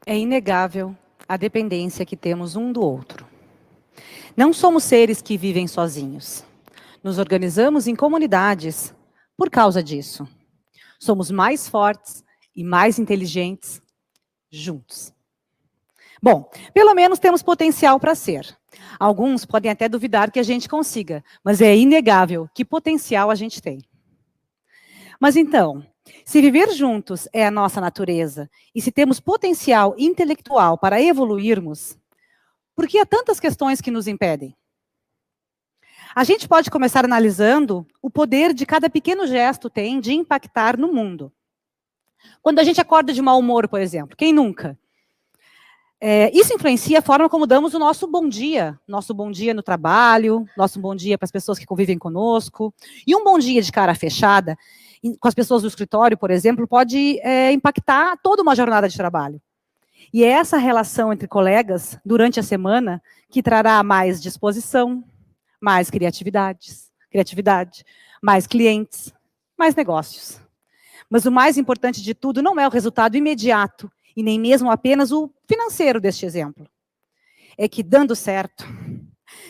É inegável a dependência que temos um do outro. Não somos seres que vivem sozinhos. Nos organizamos em comunidades por causa disso. Somos mais fortes e mais inteligentes juntos. Bom, pelo menos temos potencial para ser. Alguns podem até duvidar que a gente consiga, mas é inegável que potencial a gente tem. Mas então, se viver juntos é a nossa natureza, e se temos potencial intelectual para evoluirmos, por que há tantas questões que nos impedem? A gente pode começar analisando o poder de cada pequeno gesto tem de impactar no mundo. Quando a gente acorda de mau humor, por exemplo, quem nunca? Isso influencia a forma como damos o nosso bom dia no trabalho, nosso bom dia para as pessoas que convivem conosco. E um bom dia de cara fechada, com as pessoas do escritório, por exemplo, pode impactar toda uma jornada de trabalho. E é essa relação entre colegas, durante a semana, que trará mais disposição, mais criatividade, mais clientes, mais negócios. Mas o mais importante de tudo não é o resultado imediato, e nem mesmo apenas o financeiro deste exemplo. É que, dando certo,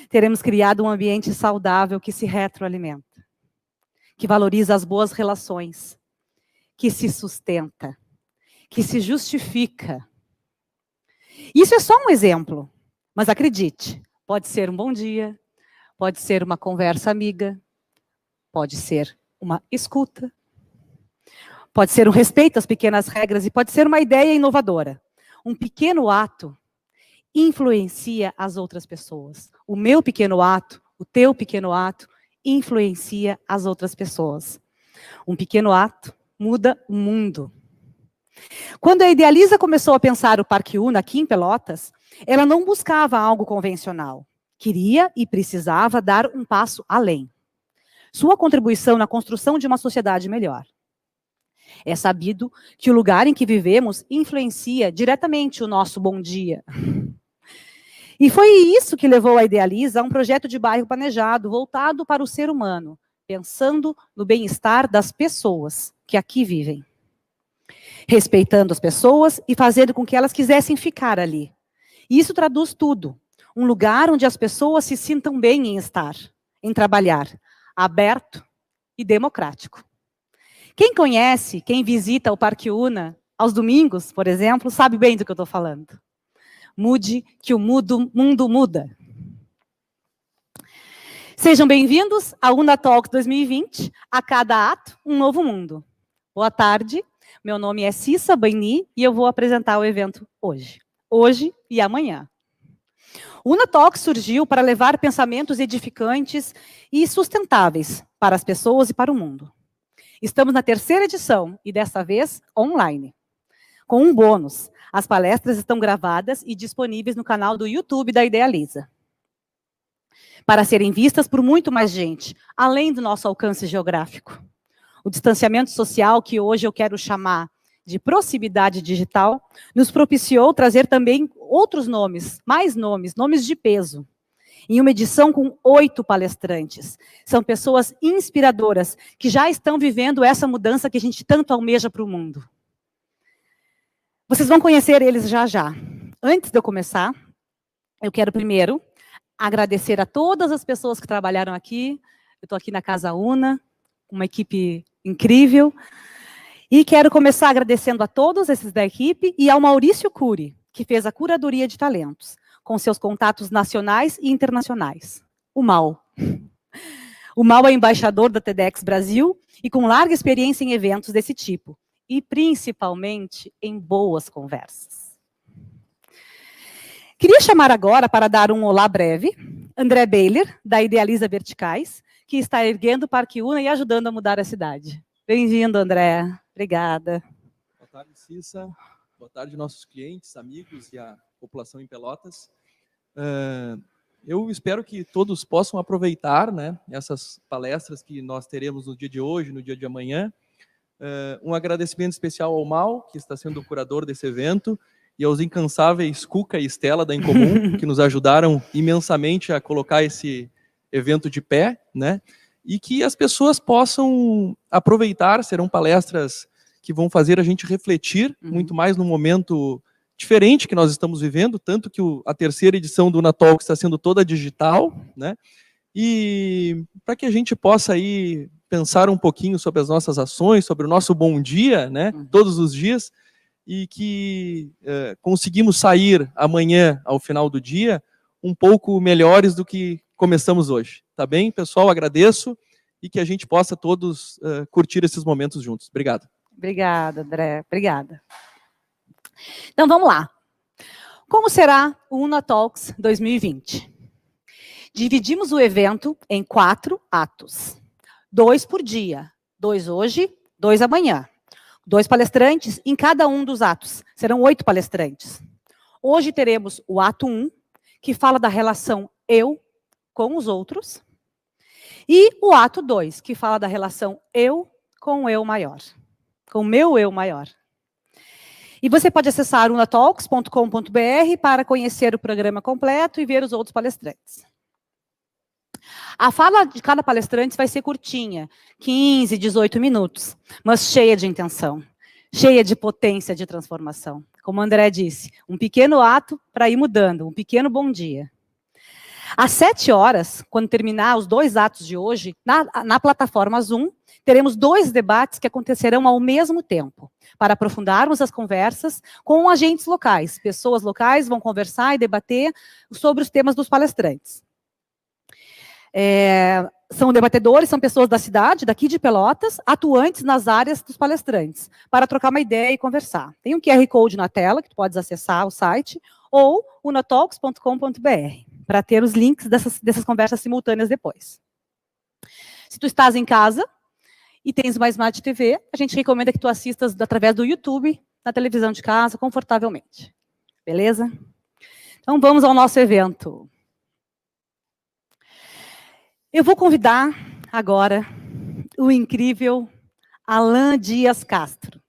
teremos criado um ambiente saudável que se retroalimenta, que valoriza as boas relações, que se sustenta, que se justifica. Isso é só um exemplo, mas acredite, pode ser um bom dia, pode ser uma conversa amiga, pode ser uma escuta, pode ser um respeito às pequenas regras e pode ser uma ideia inovadora. Um pequeno ato influencia as outras pessoas. O meu pequeno ato, o teu pequeno ato, influencia as outras pessoas. Um pequeno ato muda o mundo. Quando a Idealiza começou a pensar o Parque Una aqui em Pelotas, ela não buscava algo convencional. Queria e precisava dar um passo além. Sua contribuição na construção de uma sociedade melhor. É sabido que o lugar em que vivemos influencia diretamente o nosso bom dia. E foi isso que levou a Idealiza a um projeto de bairro planejado, voltado para o ser humano, pensando no bem-estar das pessoas que aqui vivem. Respeitando as pessoas e fazendo com que elas quisessem ficar ali. E isso traduz tudo. Um lugar onde as pessoas se sintam bem em estar, em trabalhar, aberto e democrático. Quem conhece, quem visita o Parque Una aos domingos, por exemplo, sabe bem do que eu estou falando. Mude que o mundo muda. Sejam bem-vindos ao Una Talks 2020, a cada ato, um novo mundo. Boa tarde, meu nome é Cissa Baini e eu vou apresentar o evento hoje. Hoje e amanhã. O Una Talks surgiu para levar pensamentos edificantes e sustentáveis para as pessoas e para o mundo. Estamos na 3ª edição, e dessa vez, online. Com um bônus, as palestras estão gravadas e disponíveis no canal do YouTube da Idealiza. Para serem vistas por muito mais gente, além do nosso alcance geográfico. O distanciamento social, que hoje eu quero chamar de proximidade digital, nos propiciou trazer também outros nomes, mais nomes de peso. Em uma edição com 8 palestrantes. São pessoas inspiradoras, que já estão vivendo essa mudança que a gente tanto almeja para o mundo. Vocês vão conhecer eles já já. Antes de eu começar, eu quero primeiro agradecer a todas as pessoas que trabalharam aqui. Eu estou aqui na Casa Una, uma equipe incrível. E quero começar agradecendo a todos esses da equipe e ao Maurício Cury, que fez a curadoria de talentos, com seus contatos nacionais e internacionais. O Mal. O Mal é embaixador da TEDx Brasil e com larga experiência em eventos desse tipo. E principalmente em boas conversas. Queria chamar agora, para dar um olá breve, André Beiler, da Idealiza Verticais, que está erguendo o Parque Una e ajudando a mudar a cidade. Bem-vindo, André. Obrigada. Boa tarde, Cissa. Boa tarde, nossos clientes, amigos e a população em Pelotas. Eu espero que todos possam aproveitar, né, essas palestras que nós teremos no dia de hoje, no dia de amanhã. Um agradecimento especial ao Mal, que está sendo o curador desse evento, e aos incansáveis Cuca e Estela da Incomum, que nos ajudaram imensamente a colocar esse evento de pé, né? E que as pessoas possam aproveitar, serão palestras que vão fazer a gente refletir muito mais no momento diferente que nós estamos vivendo, tanto que a terceira edição do Unatalk está sendo toda digital, né? E para que a gente possa aí pensar um pouquinho sobre as nossas ações, sobre o nosso bom dia, né? Todos os dias, e que conseguimos sair amanhã, ao final do dia, um pouco melhores do que começamos hoje. Tá bem, pessoal? Agradeço e que a gente possa todos curtir esses momentos juntos. Obrigado. Obrigada, André. Obrigada. Então, vamos lá. Como será o Unatalks 2020? Dividimos o evento em 4 atos. 2 por dia. 2 hoje, 2 amanhã. 2 palestrantes em cada um dos atos. Serão 8 palestrantes. Hoje teremos o ato 1, que fala da relação eu com os outros. E o ato 2, que fala da relação eu com o eu maior. Com o meu eu maior. E você pode acessar unatalks.com.br para conhecer o programa completo e ver os outros palestrantes. A fala de cada palestrante vai ser curtinha, 15, 18 minutos, mas cheia de intenção, cheia de potência de transformação. Como o André disse, um pequeno ato para ir mudando, um pequeno bom dia. Às 7 horas, quando terminar os 2 atos de hoje, na plataforma Zoom, teremos 2 debates que acontecerão ao mesmo tempo, para aprofundarmos as conversas com agentes locais. Pessoas locais vão conversar e debater sobre os temas dos palestrantes. São debatedores, são pessoas da cidade, daqui de Pelotas, atuantes nas áreas dos palestrantes, para trocar uma ideia e conversar. Tem um QR Code na tela, que tu podes acessar o site, ou unatalks.com.br, para ter os links dessas conversas simultâneas depois. Se tu estás em casa e tens uma Smart TV, a gente recomenda que tu assistas através do YouTube, na televisão de casa, confortavelmente. Beleza? Então, vamos ao nosso evento. Eu vou convidar agora o incrível Alan Dias Castro,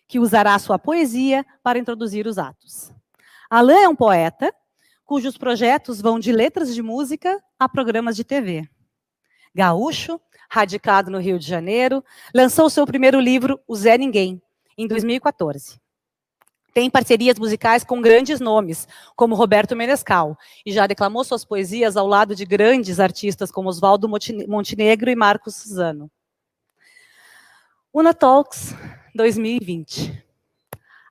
que usará sua poesia para introduzir os atos. Alan é um poeta cujos projetos vão de letras de música a programas de TV. Gaúcho, radicado no Rio de Janeiro, lançou seu primeiro livro, O Zé Ninguém, em 2014. Tem parcerias musicais com grandes nomes, como Roberto Menescal, e já declamou suas poesias ao lado de grandes artistas como Oswaldo Montenegro e Marcos Suzano. Unatalks 2020.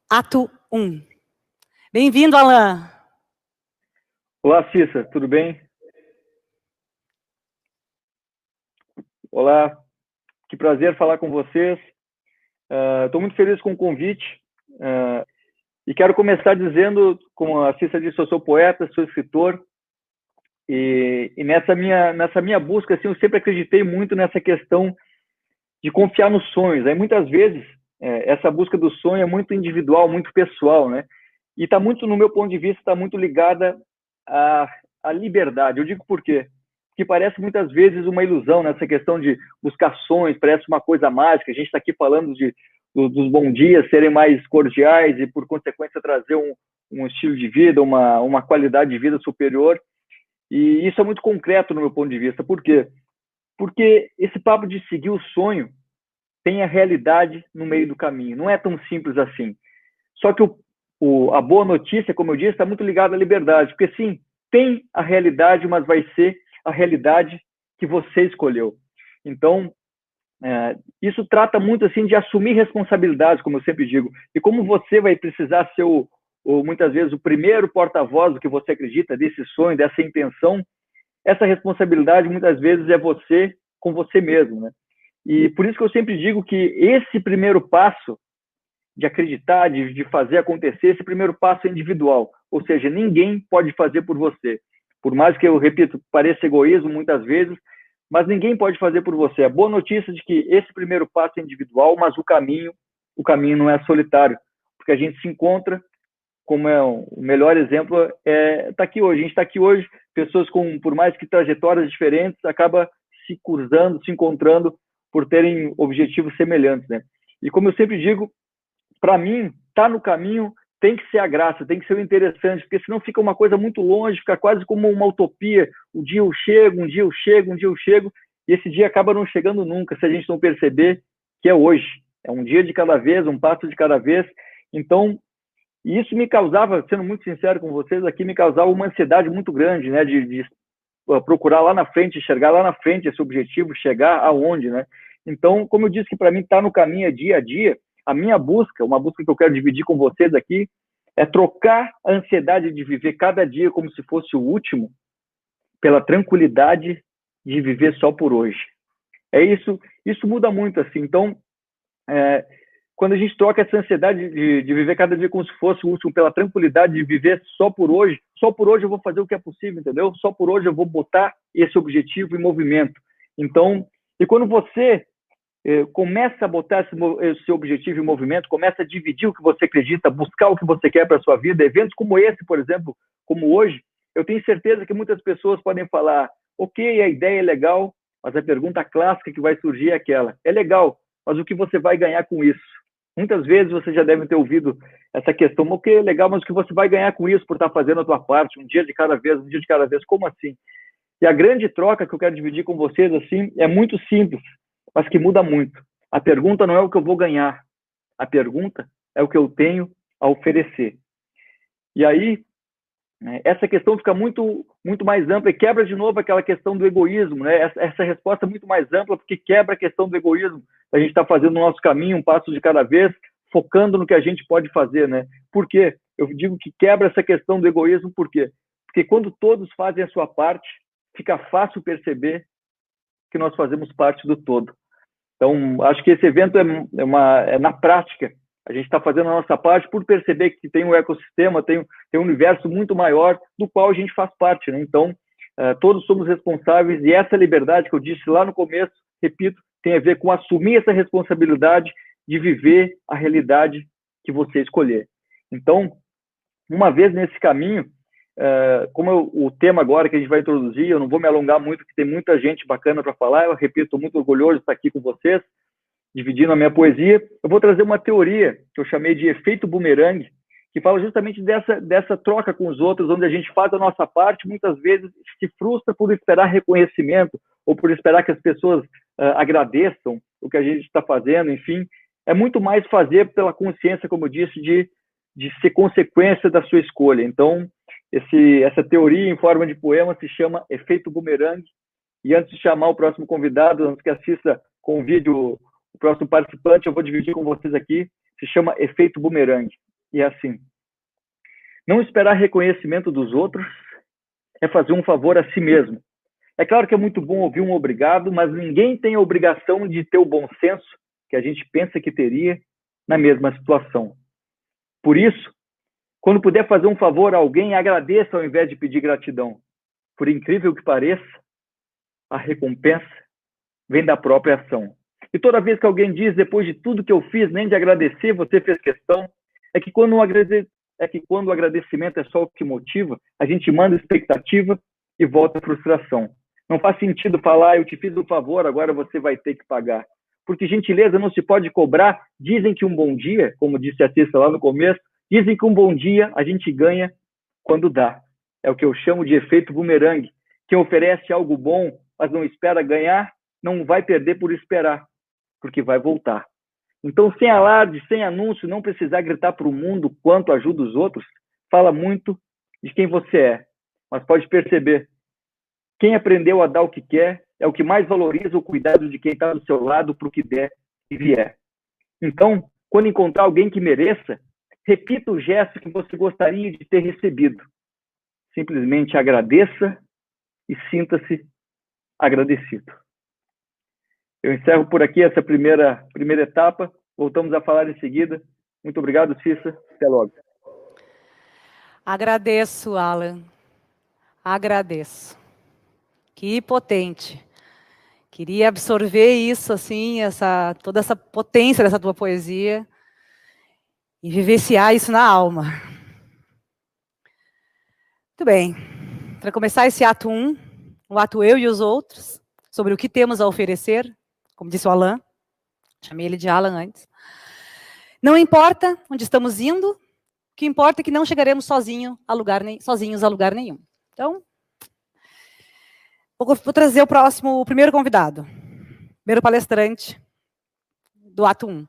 Ato 1. Bem-vindo, Alan. Olá, Cissa, tudo bem? Olá, que prazer falar com vocês. Estou muito feliz com o convite. E quero começar dizendo, como a Cissa disse, eu sou poeta, sou escritor, e nessa minha busca, assim, eu sempre acreditei muito nessa questão de confiar nos sonhos. Aí, muitas vezes, essa busca do sonho é muito individual, muito pessoal, né? E está muito, no meu ponto de vista, está muito ligada à liberdade. Eu digo por quê? Porque parece muitas vezes uma ilusão nessa questão de buscar sonhos, parece uma coisa mágica. A gente está aqui falando dos bons dias serem mais cordiais e, por consequência, trazer um estilo de vida, uma qualidade de vida superior. E isso é muito concreto no meu ponto de vista. Por quê? Porque esse papo de seguir o sonho tem a realidade no meio do caminho. Não é tão simples assim. Só que a boa notícia, como eu disse, está muito ligada à liberdade. Porque, sim, tem a realidade, mas vai ser a realidade que você escolheu. Então, isso trata muito assim de assumir responsabilidades, como eu sempre digo. E como você vai precisar ser muitas vezes o primeiro porta-voz do que você acredita, desse sonho, dessa intenção, essa responsabilidade muitas vezes é você com você mesmo, né? E por isso que eu sempre digo que esse primeiro passo de acreditar, de fazer acontecer, esse primeiro passo é individual. Ou seja, ninguém pode fazer por você. Por mais que, eu repito, pareça egoísmo muitas vezes, mas ninguém pode fazer por você. A boa notícia de que esse primeiro passo é individual, mas o caminho não é solitário, porque a gente se encontra, como o melhor exemplo está aqui hoje. A gente está aqui hoje, pessoas por mais que trajetórias diferentes, acaba se cruzando, se encontrando por terem objetivos semelhantes, né? E como eu sempre digo, para mim, estar no caminho tem que ser a graça, tem que ser o interessante, porque senão fica uma coisa muito longe, fica quase como uma utopia. Um dia eu chego, um dia eu chego, um dia eu chego, e esse dia acaba não chegando nunca, se a gente não perceber que é hoje. É um dia de cada vez, um passo de cada vez. Então, E isso me causava, sendo muito sincero com vocês aqui, me causava uma ansiedade muito grande, né, de procurar lá na frente, enxergar lá na frente esse objetivo, chegar aonde, né? Então, como eu disse que para mim está no caminho é dia a dia, a minha busca, uma busca que eu quero dividir com vocês aqui, é trocar a ansiedade de viver cada dia como se fosse o último, pela tranquilidade de viver só por hoje. É isso muda muito, assim. Então, quando a gente troca essa ansiedade de viver cada dia como se fosse o último, pela tranquilidade de viver só por hoje eu vou fazer o que é possível, entendeu? Só por hoje eu vou botar esse objetivo em movimento. Então, e quando você começa a botar esse objetivo em movimento, começa a dividir o que você acredita, buscar o que você quer para a sua vida, eventos como esse, por exemplo, como hoje, eu tenho certeza que muitas pessoas podem falar, ok, a ideia é legal, mas a pergunta clássica que vai surgir é aquela, é legal, mas o que você vai ganhar com isso? Muitas vezes você já deve ter ouvido essa questão, ok, é legal, mas o que você vai ganhar com isso por estar fazendo a tua parte, um dia de cada vez, como assim? E a grande troca que eu quero dividir com vocês, assim, é muito simples, mas que muda muito. A pergunta não é o que eu vou ganhar, a pergunta é o que eu tenho a oferecer. E aí, essa questão fica muito mais ampla e quebra de novo aquela questão do egoísmo, né? Essa resposta é muito mais ampla porque quebra a questão do egoísmo. A gente está fazendo o nosso caminho, um passo de cada vez, focando no que a gente pode fazer, né? Por quê? Eu digo que quebra essa questão do egoísmo, por quê? Porque quando todos fazem a sua parte, fica fácil perceber que nós fazemos parte do todo. Então, acho que esse evento é na prática. A gente está fazendo a nossa parte por perceber que tem um ecossistema, tem um universo muito maior do qual a gente faz parte, né? Então, todos somos responsáveis e essa liberdade que eu disse lá no começo, repito, tem a ver com assumir essa responsabilidade de viver a realidade que você escolher. Então, uma vez nesse caminho, como o tema agora que a gente vai introduzir, eu não vou me alongar muito, porque tem muita gente bacana para falar, eu repito, estou muito orgulhoso de estar aqui com vocês, dividindo a minha poesia, eu vou trazer uma teoria que eu chamei de efeito bumerangue, que fala justamente dessa troca com os outros, onde a gente faz a nossa parte, muitas vezes se frustra por esperar reconhecimento, ou por esperar que as pessoas agradeçam o que a gente está fazendo, enfim, é muito mais fazer pela consciência, como eu disse, de ser consequência da sua escolha. Então, essa teoria em forma de poema se chama efeito bumerangue, e antes de chamar o próximo convidado, antes que a Cissa convide o próximo participante, eu vou dividir com vocês aqui, se chama efeito bumerangue. E é assim, não esperar reconhecimento dos outros é fazer um favor a si mesmo. É claro que é muito bom ouvir um obrigado, mas ninguém tem a obrigação de ter o bom senso que a gente pensa que teria na mesma situação. Por isso, quando puder fazer um favor a alguém, agradeça ao invés de pedir gratidão. Por incrível que pareça, a recompensa vem da própria ação. E toda vez que alguém diz, depois de tudo que eu fiz, nem de agradecer, você fez questão, é que quando o agradecimento é só o que motiva, a gente manda expectativa e volta a frustração. Não faz sentido falar, eu te fiz um favor, agora você vai ter que pagar. Porque gentileza não se pode cobrar. Dizem que um bom dia, como disse a Cissa lá no começo, dizem que um bom dia a gente ganha quando dá. É o que eu chamo de efeito bumerangue. Quem oferece algo bom, mas não espera ganhar, não vai perder por esperar, porque vai voltar. Então, sem alarde, sem anúncio, não precisar gritar para o mundo quanto ajuda os outros, fala muito de quem você é. Mas pode perceber, quem aprendeu a dar o que quer é o que mais valoriza o cuidado de quem está do seu lado para o que der e vier. Então, quando encontrar alguém que mereça, repita o gesto que você gostaria de ter recebido. Simplesmente agradeça e sinta-se agradecido. Eu encerro por aqui essa primeira etapa. Voltamos a falar em seguida. Muito obrigado, Cissa. Até logo. Agradeço, Alan. Agradeço. Que potente. Queria absorver isso, assim, toda essa potência dessa tua poesia e vivenciar isso na alma. Muito bem. Para começar esse ato 1, o ato eu e os outros, sobre o que temos a oferecer, como disse o Alan, chamei ele de Alan antes. Não importa onde estamos indo, o que importa é que não chegaremos sozinhos a lugar nenhum. Então, vou trazer o primeiro convidado, primeiro palestrante do ato 1.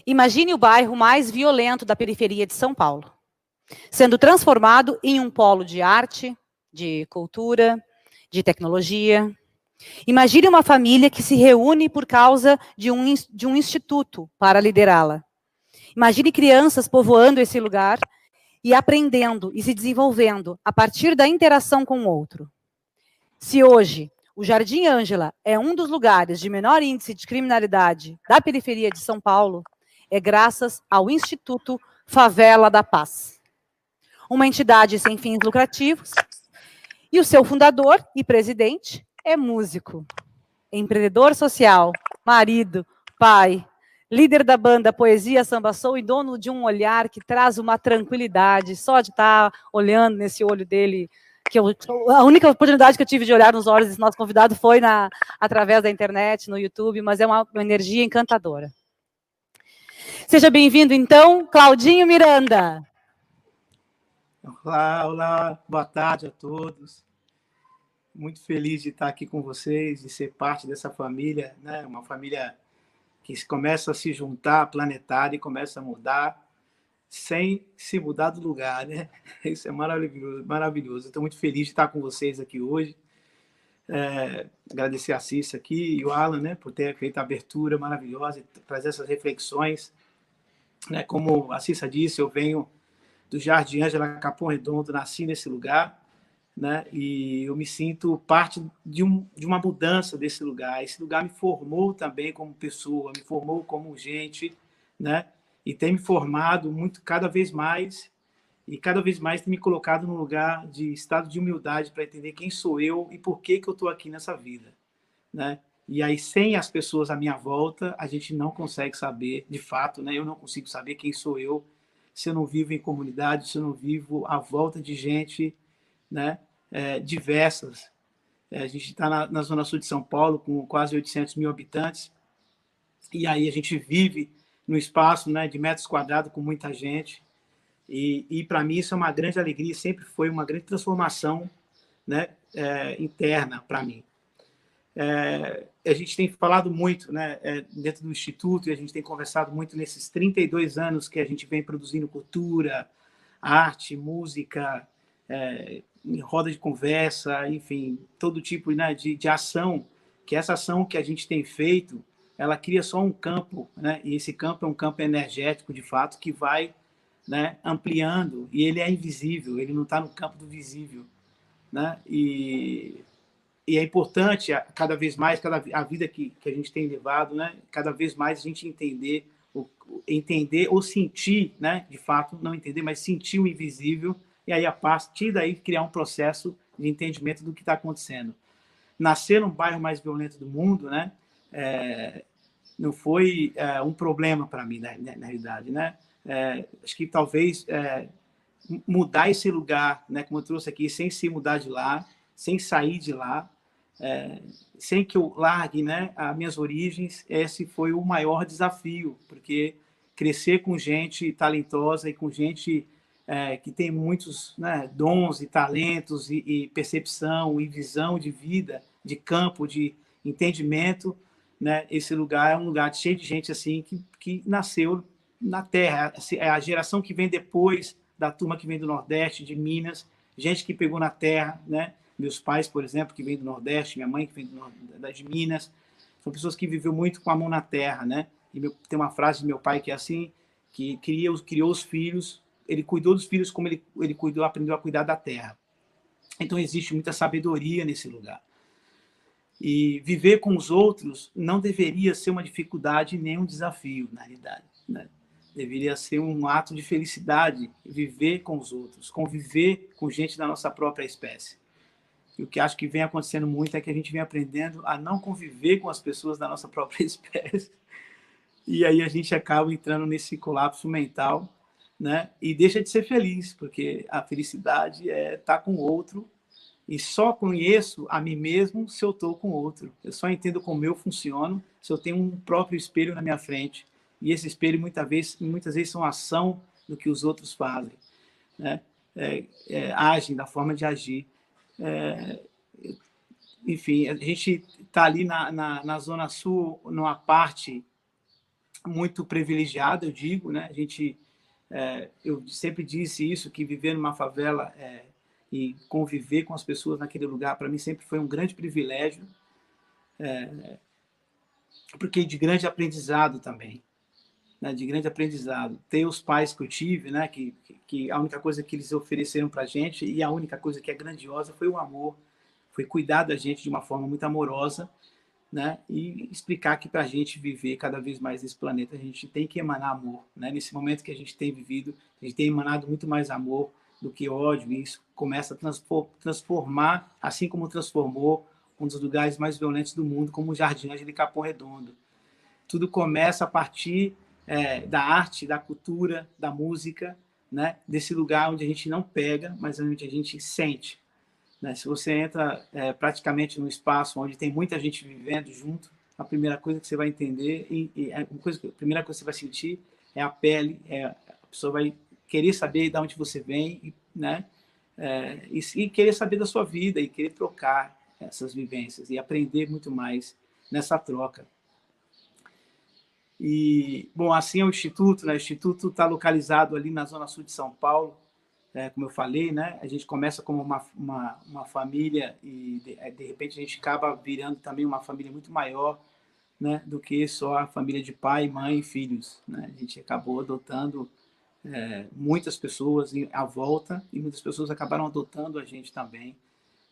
Imagine o bairro mais violento da periferia de São Paulo, sendo transformado em um polo de arte, de cultura, de tecnologia. Imagine uma família que se reúne por causa de um instituto para liderá-la. Imagine crianças povoando esse lugar e aprendendo e se desenvolvendo a partir da interação com o outro. Se hoje o Jardim Ângela é um dos lugares de menor índice de criminalidade da periferia de São Paulo, é graças ao Instituto Favela da Paz, uma entidade sem fins lucrativos, e o seu fundador e presidente é músico, empreendedor social, marido, pai, líder da banda Poesia Samba Soul e dono de um olhar que traz uma tranquilidade, só de estar olhando nesse olho dele, a única oportunidade que eu tive de olhar nos olhos desse nosso convidado foi através da internet, no YouTube, mas é uma energia encantadora. Seja bem-vindo, então, Claudinho Miranda. Olá, olá, boa tarde a todos. Muito feliz de estar aqui com vocês, de ser parte dessa família, né? Uma família que começa a se juntar, planetária, e começa a mudar sem se mudar do lugar, né? Isso é maravilhoso, maravilhoso. Estou muito feliz de estar com vocês aqui hoje. Agradecer a Cissa aqui e o Alan, né, por ter feito a abertura maravilhosa e trazer essas reflexões. Né? Como a Cissa disse, eu venho do Jardim Ângela, Capão Redondo, nasci nesse lugar, né? E eu me sinto parte de uma mudança desse lugar. Esse lugar me formou também como pessoa, me formou como gente, né? E tem me formado muito, cada vez mais tem me colocado num lugar de estado de humildade para entender quem sou eu e por que eu estou aqui nessa vida, né? E aí, sem as pessoas à minha volta, a gente não consegue saber, de fato, né? Eu não consigo saber quem sou eu se eu não vivo em comunidade, se eu não vivo à volta de gente, né? Diversas. A gente está na Zona Sul de São Paulo, com quase 800 mil habitantes, e aí a gente vive no espaço, né, de metros quadrados com muita gente, e para mim isso é uma grande alegria, sempre foi uma grande transformação, né, interna para mim. A gente tem falado muito, né, dentro do Instituto, e a gente tem conversado muito nesses 32 anos que a gente vem produzindo cultura, arte, música, em roda de conversa, enfim, todo tipo, né, de ação, que essa ação que a gente tem feito, ela cria só um campo, né, e esse campo é um campo energético, de fato, que vai, né, ampliando, e ele é invisível, ele não está no campo do visível, né, e é importante, cada vez mais, a vida que a gente tem levado, né, cada vez mais a gente entender ou sentir, né, de fato, não entender, mas sentir o invisível, e aí, a partir daí, criar um processo de entendimento do que está acontecendo. Nascer no bairro mais violento do mundo, né, não foi um problema para mim, na realidade, né? Acho que talvez mudar esse lugar, né, como eu trouxe aqui, sem se mudar de lá, sem sair de lá, sem que eu largue, né, as minhas origens, esse foi o maior desafio, porque crescer com gente talentosa e com gente que tem muitos, né, dons e talentos e percepção e visão de vida, de campo, de entendimento, né, esse lugar é um lugar cheio de gente assim que nasceu na terra, é a geração que vem depois da turma que vem do Nordeste, de Minas, gente que pegou na terra, né? Meus pais, por exemplo, que vêm do Nordeste, minha mãe que vem de Minas, são pessoas que viveu muito com a mão na terra, né? E tem uma frase de meu pai que é assim, que criou os filhos, ele cuidou dos filhos como ele aprendeu a cuidar da terra. Então existe muita sabedoria nesse lugar. E viver com os outros não deveria ser uma dificuldade nem um desafio, na realidade, né? Deveria ser um ato de felicidade, viver com os outros, conviver com gente da nossa própria espécie. E o que acho que vem acontecendo muito é que a gente vem aprendendo a não conviver com as pessoas da nossa própria espécie. E aí a gente acaba entrando nesse colapso mental, né? E deixa de ser feliz, porque a felicidade é estar com o outro, e só conheço a mim mesmo se eu estou com o outro. Eu só entendo como eu funciono se eu tenho um próprio espelho na minha frente. E esse espelho, muitas vezes, são ação do que os outros fazem, né? Agem da forma de agir. Enfim, a gente está ali na Zona Sul, numa parte muito privilegiado, eu digo, né? Eu sempre disse isso, que viver numa favela e conviver com as pessoas naquele lugar, para mim sempre foi um grande privilégio, porque de grande aprendizado também, né? De grande aprendizado. Ter os pais que eu tive, né? Que a única coisa que eles ofereceram para a gente, e a única coisa que é grandiosa, foi o amor, foi cuidar da gente de uma forma muito amorosa, né? E explicar que para a gente viver cada vez mais nesse planeta, a gente tem que emanar amor, né? Nesse momento que a gente tem vivido, a gente tem emanado muito mais amor do que ódio, e isso começa a transformar, assim como transformou um dos lugares mais violentos do mundo, como o Jardim Ângela de Capão Redondo. Tudo começa a partir da arte, da cultura, da música, né? Desse lugar onde a gente não pega, mas onde a gente sente. Né? Se você entra praticamente num espaço onde tem muita gente vivendo junto, a primeira coisa que você vai entender, a primeira coisa que você vai sentir é a pele, a pessoa vai querer saber de onde você vem, né? E querer saber da sua vida, e querer trocar essas vivências, e aprender muito mais nessa troca. E, bom, assim é o Instituto, né? O Instituto está localizado ali na Zona Sul de São Paulo, como eu falei, né? A gente começa como uma família e, de repente, a gente acaba virando também uma família muito maior, né? Do que só a família de pai, mãe e filhos, né? A gente acabou adotando muitas pessoas à volta, e muitas pessoas acabaram adotando a gente também.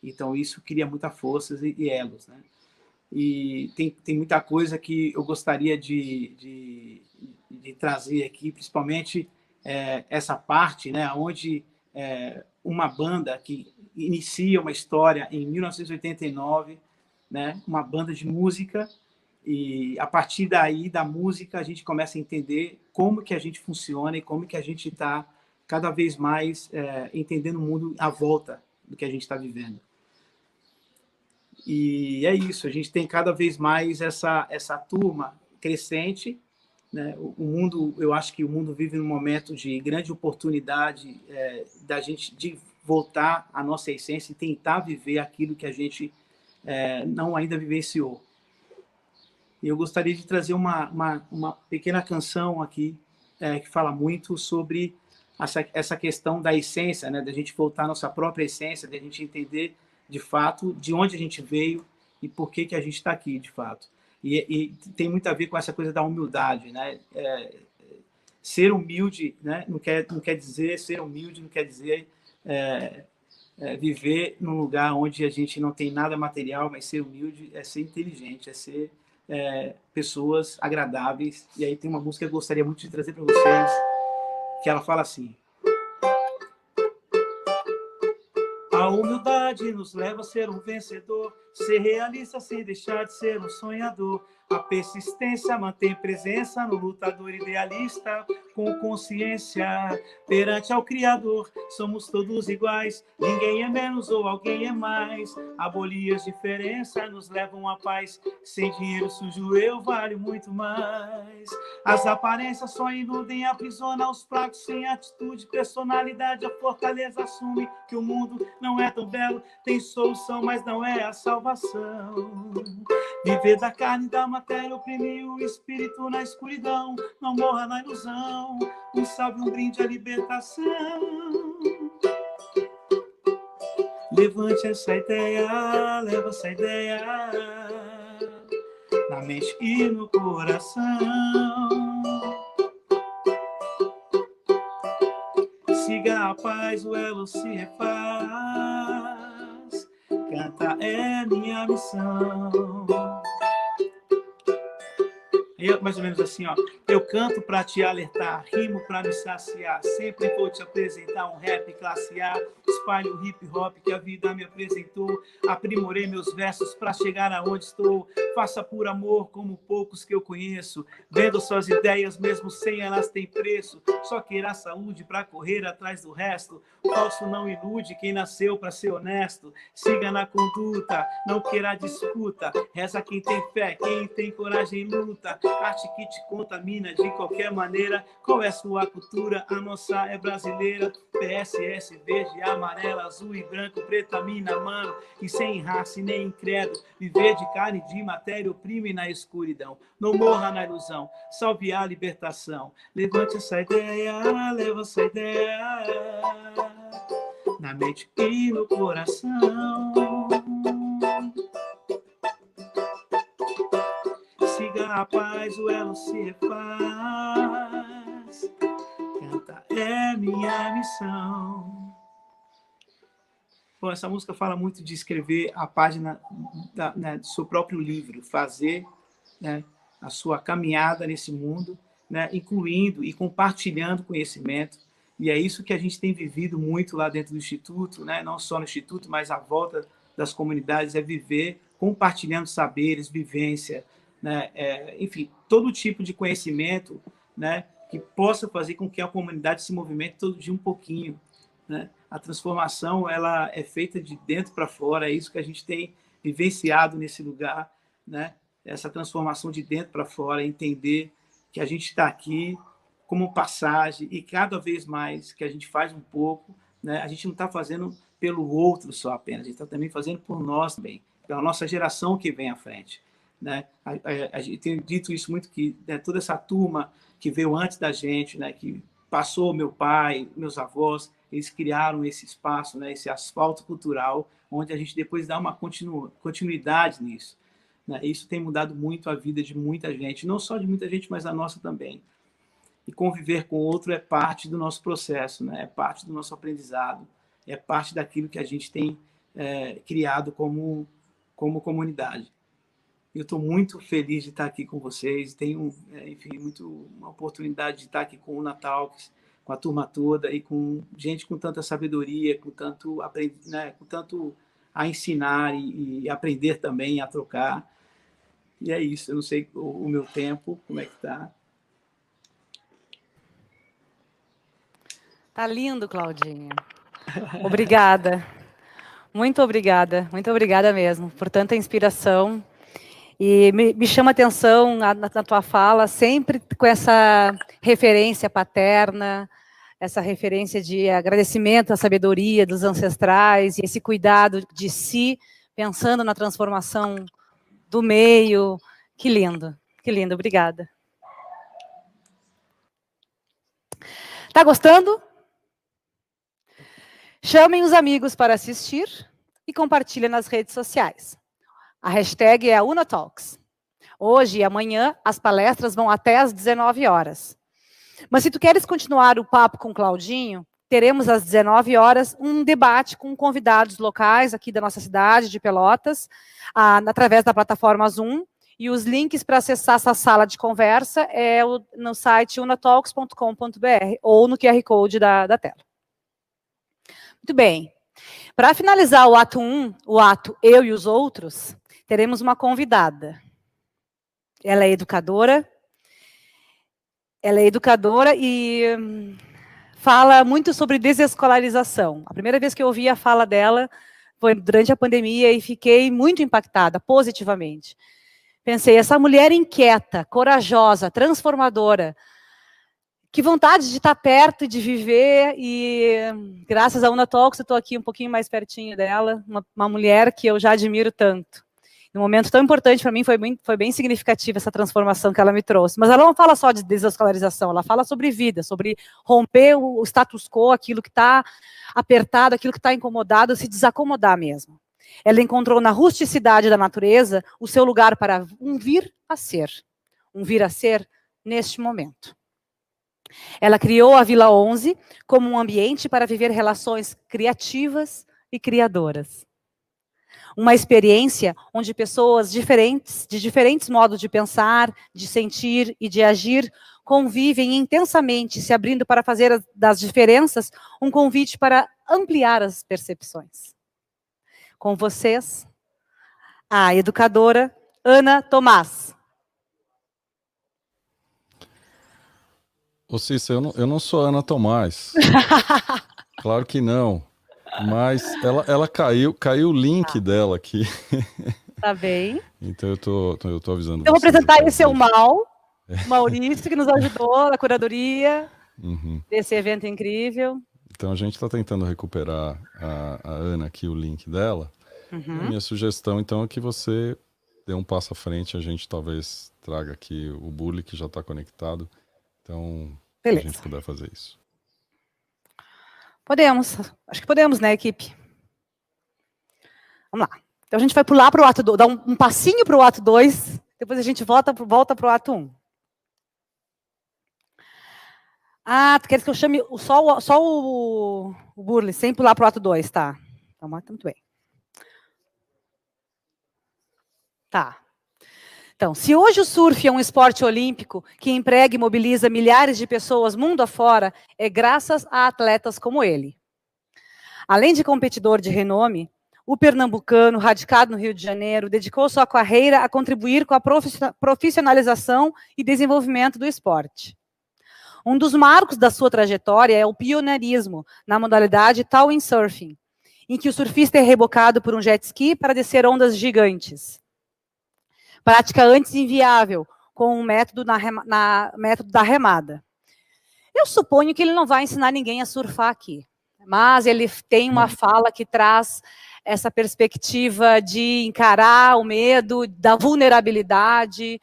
Então, isso cria muita força e elos, né? E tem muita coisa que eu gostaria de trazer aqui, principalmente essa parte, né, onde uma banda que inicia uma história em 1989, né, uma banda de música, e a partir daí, da música, a gente começa a entender como que a gente funciona e como que a gente está cada vez mais entendendo o mundo à volta do que a gente está vivendo. E é isso, a gente tem cada vez mais essa turma crescente, né? O mundo, eu acho que o mundo vive num momento de grande oportunidade da gente de voltar à nossa essência e tentar viver aquilo que a gente não ainda vivenciou. E eu gostaria de trazer uma pequena canção aqui que fala muito sobre essa questão da essência, né? Da gente voltar à nossa própria essência, da gente entender de fato de onde a gente veio e por que a gente está aqui, de fato. E tem muito a ver com essa coisa da humildade, né? Ser humilde, né? Não quer dizer ser humilde, não quer dizer viver num lugar onde a gente não tem nada material, mas ser humilde é ser inteligente, é ser pessoas agradáveis. E aí tem uma música que eu gostaria muito de trazer para vocês, que ela fala assim: a humildade nos leva a ser um vencedor, ser realista sem deixar de ser um sonhador. A persistência mantém presença no lutador idealista, com consciência perante ao Criador. Somos todos iguais, ninguém é menos ou alguém é mais. Abolir as diferenças nos levam à paz. Sem dinheiro sujo eu valho muito mais. As aparências só iludem, aprisionam os fracos. Sem atitude, personalidade, a fortaleza assume que o mundo não é tão belo. Tem solução, mas não é a salvação. Viver da carne e da matéria, oprimir o espírito na escuridão. Não morra na ilusão, um salve, um brinde à libertação. Levante essa ideia, leva essa ideia na mente e no coração. Siga a paz, o elo se refaz. Cantar é minha missão. Mais ou menos assim, ó. Eu canto pra te alertar, rimo pra me saciar. Sempre vou te apresentar um rap classe A. Espalho o hip hop que a vida me apresentou. Aprimorei meus versos pra chegar aonde estou. Faça por amor como poucos que eu conheço. Vendo suas ideias mesmo sem elas tem preço. Só queira saúde pra correr atrás do resto. Falso não ilude quem nasceu pra ser honesto. Siga na conduta, não queira disputa. Reza quem tem fé, quem tem coragem luta. arte que te contamina de qualquer maneira. Qual é sua cultura? A nossa é brasileira. PSS, verde, amarelo, azul e branco, preta, mina, mano, e sem raça e nem credo. Viver de carne e de matéria oprime na escuridão. Não morra na ilusão, salve a libertação. Levante essa ideia, leva essa ideia na mente e no coração. Siga a paz, o elo se refaz. Canta é minha missão. Bom, essa música fala muito de escrever a página do seu próprio livro, fazer, né, a sua caminhada nesse mundo, né, incluindo e compartilhando conhecimento. E é isso que a gente tem vivido muito lá dentro do Instituto, né? Não só no Instituto, mas à volta das comunidades, é viver compartilhando saberes, vivência, né? Enfim, todo tipo de conhecimento, né, que possa fazer com que a comunidade se movimente todo dia um pouquinho, né? A transformação, ela é feita de dentro para fora, é isso que a gente tem vivenciado nesse lugar, né? Essa transformação de dentro para fora, entender que a gente está aqui como passagem, e cada vez mais que a gente faz um pouco, né, a gente não está fazendo pelo outro só apenas, a gente está também fazendo por nós também, pela nossa geração que vem à frente, né? A gente tem dito isso muito, que, né, toda essa turma que veio antes da gente, né, que passou, meu pai, meus avós, eles criaram esse espaço, né, esse asfalto cultural, onde a gente depois dá uma continuidade nisso, né? Isso tem mudado muito a vida de muita gente, não só de muita gente, mas a nossa também. E conviver com o outro é parte do nosso processo, né? É parte do nosso aprendizado, é parte daquilo que a gente tem criado como comunidade. Eu estou muito feliz de estar aqui com vocês, tenho, enfim, uma oportunidade de estar aqui com o Unatalks, com a turma toda, e com gente com tanta sabedoria, com tanto a ensinar e aprender também, a trocar. E é isso, eu não sei o meu tempo, como é que está. Tá lindo, Claudinho. Obrigada. Muito obrigada mesmo por tanta inspiração. E me chama a atenção na tua fala, sempre com essa referência paterna, essa referência de agradecimento à sabedoria dos ancestrais, e esse cuidado de si, pensando na transformação do meio. Que lindo, obrigada. Tá gostando? Chamem os amigos para assistir e compartilhem nas redes sociais. A hashtag é a Unatalks. Hoje e amanhã as palestras vão até às 19 horas. Mas se tu queres continuar o papo com o Claudinho, teremos às 19 horas um debate com convidados locais aqui da nossa cidade, de Pelotas, através da plataforma Zoom. E os links para acessar essa sala de conversa no site unatalks.com.br ou no QR Code da tela. Muito bem. Para finalizar o ato 1, o ato Eu e os Outros, teremos uma convidada. Ela é educadora e fala muito sobre desescolarização. A primeira vez que eu ouvi a fala dela foi durante a pandemia e fiquei muito impactada, positivamente. Pensei, essa mulher inquieta, corajosa, transformadora, que vontade de estar perto, de viver, e graças a Unatalks eu estou aqui um pouquinho mais pertinho dela, uma mulher que eu já admiro tanto. Num momento tão importante para mim, foi bem significativa essa transformação que ela me trouxe. Mas ela não fala só de desescolarização, ela fala sobre vida, sobre romper o status quo, aquilo que está apertado, aquilo que está incomodado, se desacomodar mesmo. Ela encontrou na rusticidade da natureza o seu lugar para um vir a ser neste momento. Ela criou a Vila 11 como um ambiente para viver relações criativas e criadoras. Uma experiência onde pessoas diferentes, de diferentes modos de pensar, de sentir e de agir, convivem intensamente, se abrindo para fazer das diferenças um convite para ampliar as percepções. Com vocês, a educadora Ana Tomás. Ô Cissa, eu não sou Ana Tomás. Claro que não. Mas ela caiu o link dela aqui. Tá bem. Então eu tô avisando Eu vou vocês apresentar aqui. esse é o Mal. Maurício, que nos ajudou na curadoria Uhum. desse evento incrível. Então a gente está tentando recuperar a Ana aqui, o link dela. E a Uhum. minha sugestão, então, é que você dê um passo à frente. A gente talvez traga aqui o Burle, que já está conectado. Então, se a gente Beleza. puder fazer isso. Podemos. Acho que podemos, né, equipe? Vamos lá. Então a gente vai pular para o ato 2, dar um passinho para o ato 2, depois a gente volta para o ato 1. Ah, tu queres que eu chame só o Burle, sem pular para o ato 2, tá? Então, muito bem. Tá. Então, se hoje o surf é um esporte olímpico que emprega e mobiliza milhares de pessoas mundo afora, é graças a atletas como ele. Além de competidor de renome, o pernambucano, radicado no Rio de Janeiro, dedicou sua carreira a contribuir com a profissionalização e desenvolvimento do esporte. Um dos marcos da sua trajetória é o pioneirismo na modalidade windsurfing, em que o surfista é rebocado por um jet ski para descer ondas gigantes. Prática antes inviável, com o método da remada. Eu suponho que ele não vai ensinar ninguém a surfar aqui, mas ele tem uma fala que traz essa perspectiva de encarar o medo, da vulnerabilidade.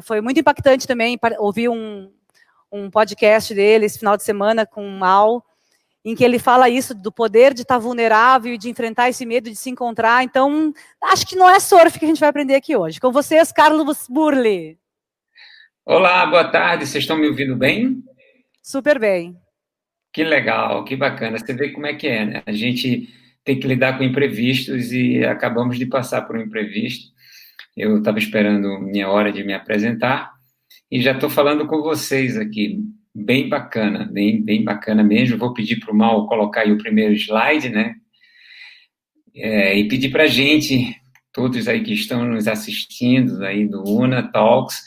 Foi muito impactante também ouvir um podcast dele esse final de semana com o Mal, em que ele fala isso do poder de estar vulnerável e de enfrentar esse medo de se encontrar. Então, acho que não é surf que a gente vai aprender aqui hoje. Com vocês, Carlos Burle. Olá, boa tarde. Vocês estão me ouvindo bem? Super bem. Que legal, que bacana. Você vê como é que é, né? A gente tem que lidar com imprevistos e acabamos de passar por um imprevisto. Eu estava esperando minha hora de me apresentar e já estou falando com vocês aqui. Bem bacana, bem bacana mesmo. Vou pedir para o Mal colocar aí o primeiro slide, né? E pedir para a gente, todos aí que estão nos assistindo aí do Una Talks,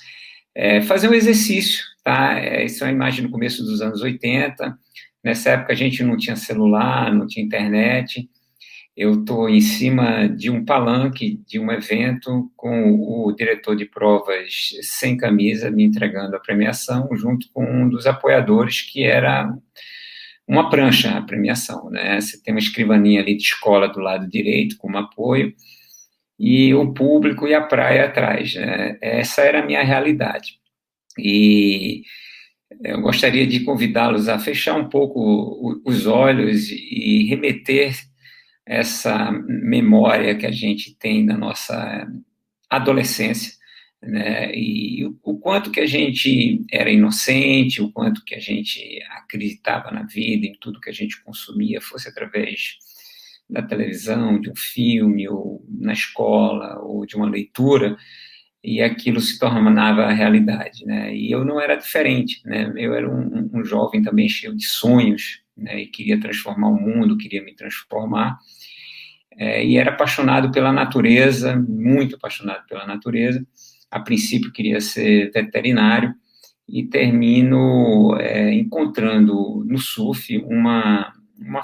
fazer um exercício, tá? Isso é uma imagem no começo dos anos 80. Nessa época a gente não tinha celular, não tinha internet. Eu estou em cima de um palanque de um evento com o diretor de provas sem camisa me entregando a premiação, junto com um dos apoiadores, que era uma prancha, a premiação, né? Você tem uma escrivaninha ali de escola do lado direito, com um apoio, e o público e a praia atrás, né? Essa era a minha realidade. E eu gostaria de convidá-los a fechar um pouco os olhos e remeter essa memória que a gente tem da nossa adolescência, né? E o quanto que a gente era inocente, o quanto que a gente acreditava na vida, em tudo que a gente consumia, fosse através da televisão, de um filme, ou na escola, ou de uma leitura, e aquilo se tornava realidade, né? E eu não era diferente, né? Eu era um jovem também cheio de sonhos, né? E queria transformar o mundo, queria me transformar, e era apaixonado pela natureza, muito apaixonado pela natureza. A princípio queria ser veterinário e termino encontrando no surf uma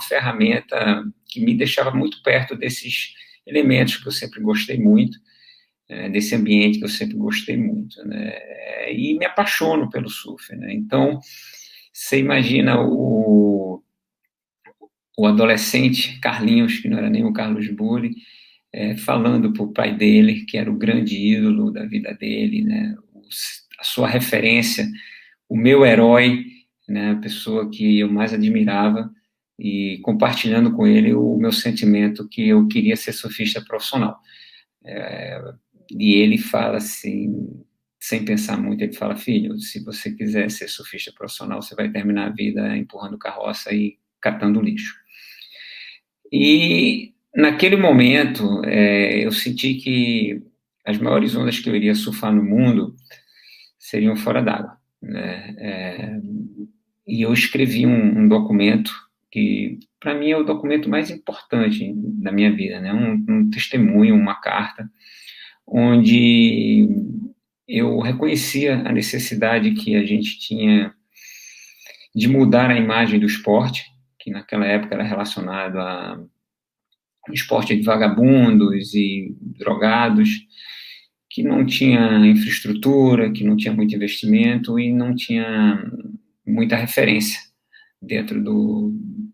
ferramenta que me deixava muito perto desses elementos que eu sempre gostei muito, desse ambiente que eu sempre gostei muito, né? E me apaixono pelo surf, né? Então, você imagina o adolescente Carlinhos, que não era nem o Carlos Burle, falando para o pai dele, que era o grande ídolo da vida dele, né? A sua referência, o meu herói, né? A pessoa que eu mais admirava, e compartilhando com ele o meu sentimento que eu queria ser surfista profissional. E ele fala assim, sem pensar muito, ele fala: filho, se você quiser ser surfista profissional, você vai terminar a vida empurrando carroça e catando lixo. E naquele momento, eu senti que as maiores ondas que eu iria surfar no mundo seriam fora d'água, né? E eu escrevi um documento que, para mim, é o documento mais importante da minha vida, né? Um testemunho, uma carta, onde eu reconhecia a necessidade que a gente tinha de mudar a imagem do esporte, que naquela época era relacionado a esporte de vagabundos e drogados, que não tinha infraestrutura, que não tinha muito investimento e não tinha muita referência dentro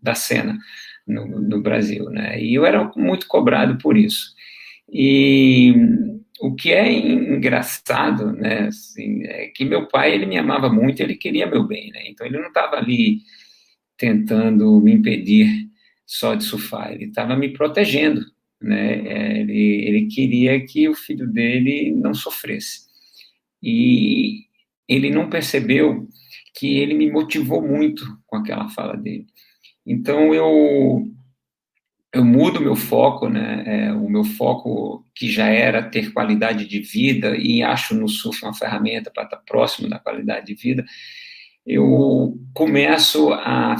da cena no Brasil, né? E eu era muito cobrado por isso. E o que é engraçado, né, assim, é que meu pai, ele me amava muito, ele queria meu bem, né? Então ele não estava ali tentando me impedir só de surfar, ele estava me protegendo, né? Ele queria que o filho dele não sofresse. E ele não percebeu que ele me motivou muito com aquela fala dele. Então eu mudo meu foco, né? O meu foco, que já era ter qualidade de vida, e acho no surf uma ferramenta para estar próximo da qualidade de vida, eu começo a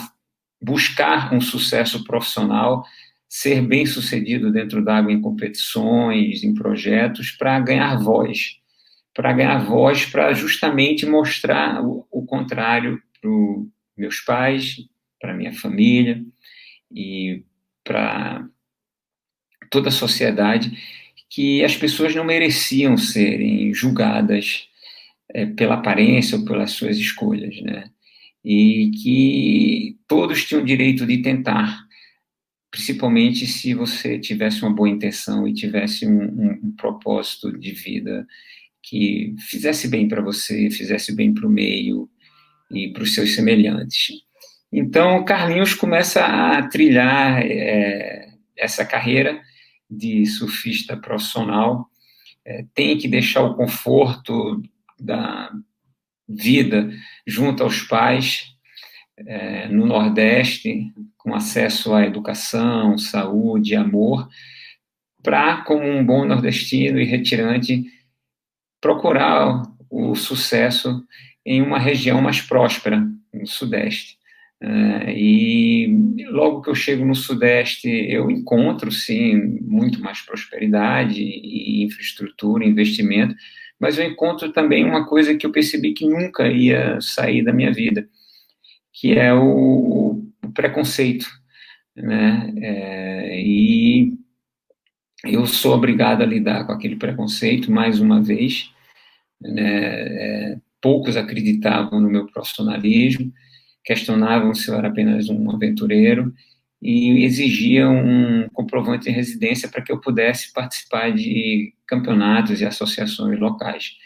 buscar um sucesso profissional, ser bem-sucedido dentro d'água em competições, em projetos, para ganhar voz. Para justamente mostrar o contrário para os meus pais, para minha família e para toda a sociedade, que as pessoas não mereciam serem julgadas pela aparência ou pelas suas escolhas, né? E que todos tinham o direito de tentar, principalmente se você tivesse uma boa intenção e tivesse um propósito de vida que fizesse bem para você, fizesse bem para o meio e para os seus semelhantes. Então, o Carlinhos começa a trilhar essa carreira de surfista profissional, tem que deixar o conforto da vida junto aos pais, no Nordeste, com acesso à educação, saúde, amor, para, como um bom nordestino e retirante, procurar o sucesso em uma região mais próspera, no Sudeste. E logo que eu chego no Sudeste, eu encontro, sim, muito mais prosperidade e infraestrutura, investimento, mas eu encontro também uma coisa que eu percebi que nunca ia sair da minha vida, que é o preconceito, né? E eu sou obrigado a lidar com aquele preconceito, mais uma vez, né? Poucos acreditavam no meu profissionalismo, questionavam se eu era apenas um aventureiro e exigiam um comprovante de residência para que eu pudesse participar de campeonatos e associações locais.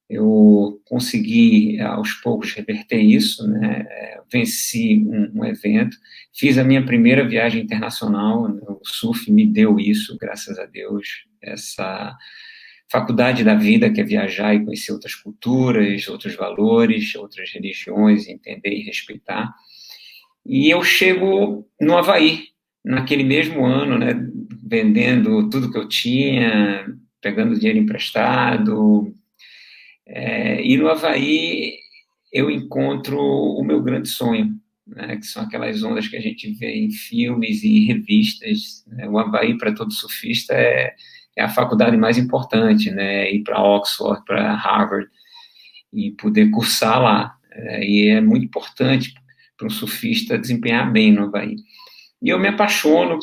Eu consegui, aos poucos, reverter isso, né? Venci um evento, fiz a minha primeira viagem internacional, o surf me deu isso, graças a Deus, essa faculdade da vida, que é viajar e conhecer outras culturas, outros valores, outras religiões, entender e respeitar. E eu chego no Havaí, naquele mesmo ano, né, vendendo tudo que eu tinha, pegando dinheiro emprestado, e no Havaí eu encontro o meu grande sonho, né, que são aquelas ondas que a gente vê em filmes e revistas, né? O Havaí, para todo surfista, é a faculdade mais importante, né? Ir para Oxford, para Harvard, e poder cursar lá. E é muito importante para um surfista desempenhar bem no Havaí. E eu me apaixono,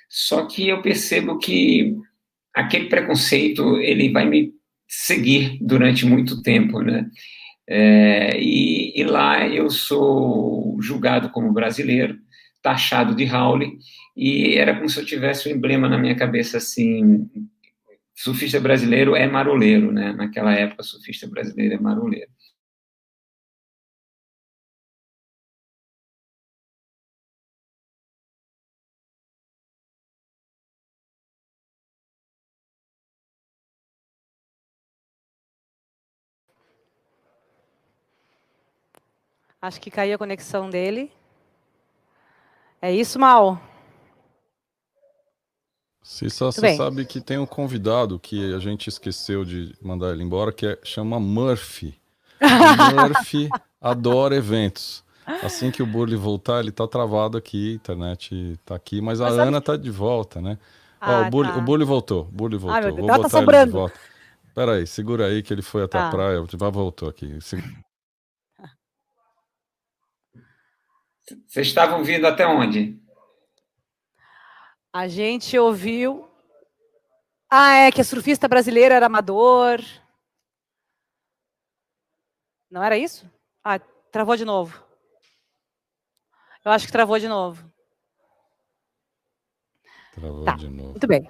só que eu percebo que aquele preconceito, ele vai me seguir durante muito tempo, né? E lá eu sou julgado como brasileiro, taxado de Howley, e era como se eu tivesse um emblema na minha cabeça assim: surfista brasileiro é maroleiro, né? Naquela época, surfista brasileiro é maroleiro. Acho que caiu a conexão dele. É isso, Mal? Cissa, Tudo você bem. sabe que tem um convidado que a gente esqueceu de mandar ele embora, que chama Murphy. O Murphy adora eventos. Assim que o Burley voltar, ele tá travado aqui, a internet tá aqui, mas a Mas sabe Ana que... tá de volta, né? Ó, o Burley, o tá. Burley voltou, o Burley Ai, meu voltou. Deus, Vou ela tá botar ele de sobrando. volta. Pera aí, segura aí que ele foi até a Tá. praia, já voltou aqui. Vocês estavam vindo até onde? A gente ouviu... Ah, é que a surfista brasileira era amador. Não era isso? Ah, travou de novo. Eu acho que travou de novo. Travou Tá, de novo. muito bem.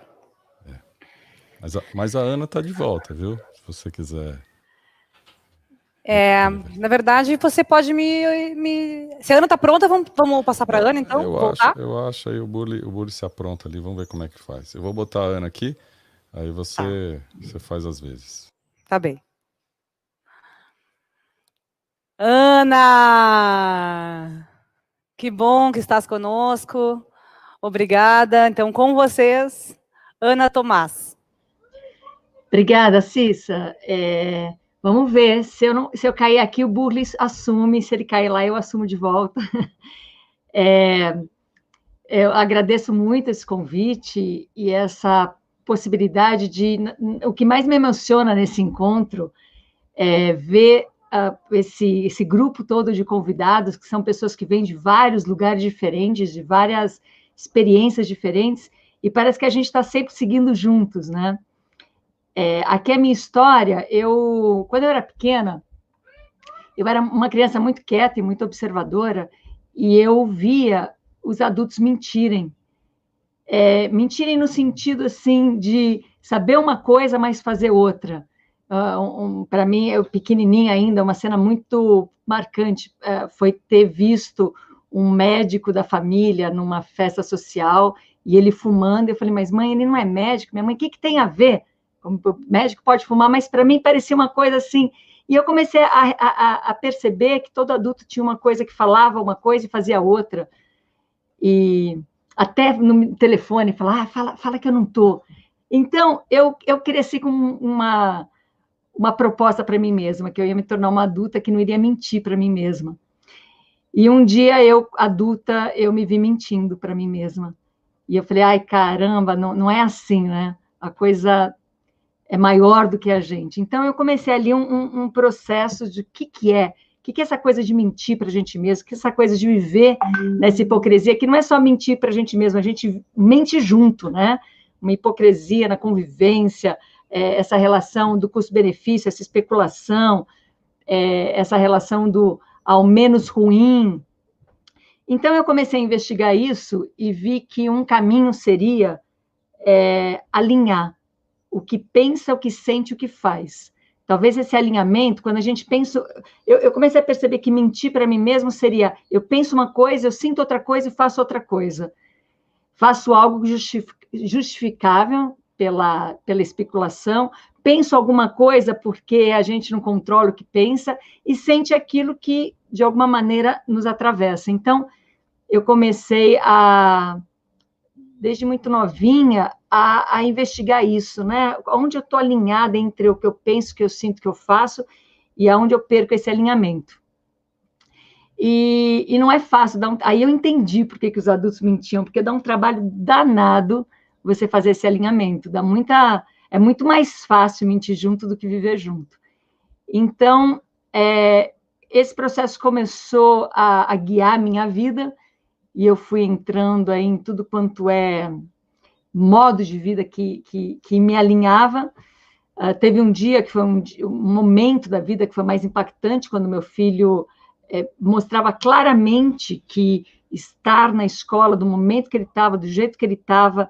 Mas a Ana tá de volta, viu? Se você quiser. Na verdade, você pode Se a Ana está pronta, vamos passar para a Ana, então? Voltar? Eu acho aí o Burli se apronta ali, vamos ver como é que faz. Eu vou botar a Ana aqui, aí você faz as vezes. Tá bem. Ana! Que bom que estás conosco. Obrigada. Então, com vocês, Ana Tomás. Obrigada, Cissa. Vamos ver, se eu cair aqui, o Burli assume, se ele cair lá, eu assumo de volta. Eu agradeço muito esse convite e essa possibilidade o que mais me emociona nesse encontro é ver esse grupo todo de convidados, que são pessoas que vêm de vários lugares diferentes, de várias experiências diferentes, e parece que a gente está sempre seguindo juntos, né? Aqui é a minha história. Quando eu era pequena, eu era uma criança muito quieta e muito observadora, e eu via os adultos mentirem. Mentirem no sentido, assim, de saber uma coisa, mas fazer outra. Para mim, eu pequenininha ainda, uma cena muito marcante foi ter visto um médico da família numa festa social, e ele fumando. Eu falei, mas mãe, ele não é médico? Minha mãe, o que tem a ver? Como médico pode fumar, mas para mim parecia uma coisa assim. E eu comecei a perceber que todo adulto tinha uma coisa que falava uma coisa e fazia outra. E até no telefone, falar, fala que eu não estou. Então, eu cresci com uma proposta para mim mesma, que eu ia me tornar uma adulta que não iria mentir para mim mesma. E um dia, adulta, eu me vi mentindo para mim mesma. E eu falei, ai, caramba, não é assim, né? A coisa é maior do que a gente. Então, eu comecei ali um processo de o que é essa coisa de mentir para a gente mesmo, o que é essa coisa de viver nessa hipocrisia, que não é só mentir para a gente mesmo, a gente mente junto, né? Uma hipocrisia na convivência, essa relação do custo-benefício, essa especulação, essa relação do ao menos ruim. Então, eu comecei a investigar isso e vi que um caminho seria alinhar o que pensa, o que sente, o que faz. Talvez esse alinhamento, quando a gente pensa... Eu comecei a perceber que mentir para mim mesmo seria, eu penso uma coisa, eu sinto outra coisa e faço outra coisa. Faço algo justificável pela especulação, penso alguma coisa porque a gente não controla o que pensa e sente aquilo que, de alguma maneira, nos atravessa. Então, eu comecei desde muito novinha, a investigar isso, né? Onde eu estou alinhada entre o que eu penso, o que eu sinto, o que eu faço, e aonde eu perco esse alinhamento. E não é fácil. Aí eu entendi por que os adultos mentiam, porque dá um trabalho danado você fazer esse alinhamento. É muito mais fácil mentir junto do que viver junto. Então, esse processo começou a guiar a minha vida, e eu fui entrando aí em tudo quanto é modo de vida que me alinhava. Teve um dia que foi um momento da vida que foi mais impactante, quando meu filho mostrava claramente que estar na escola, do momento que ele estava, do jeito que ele estava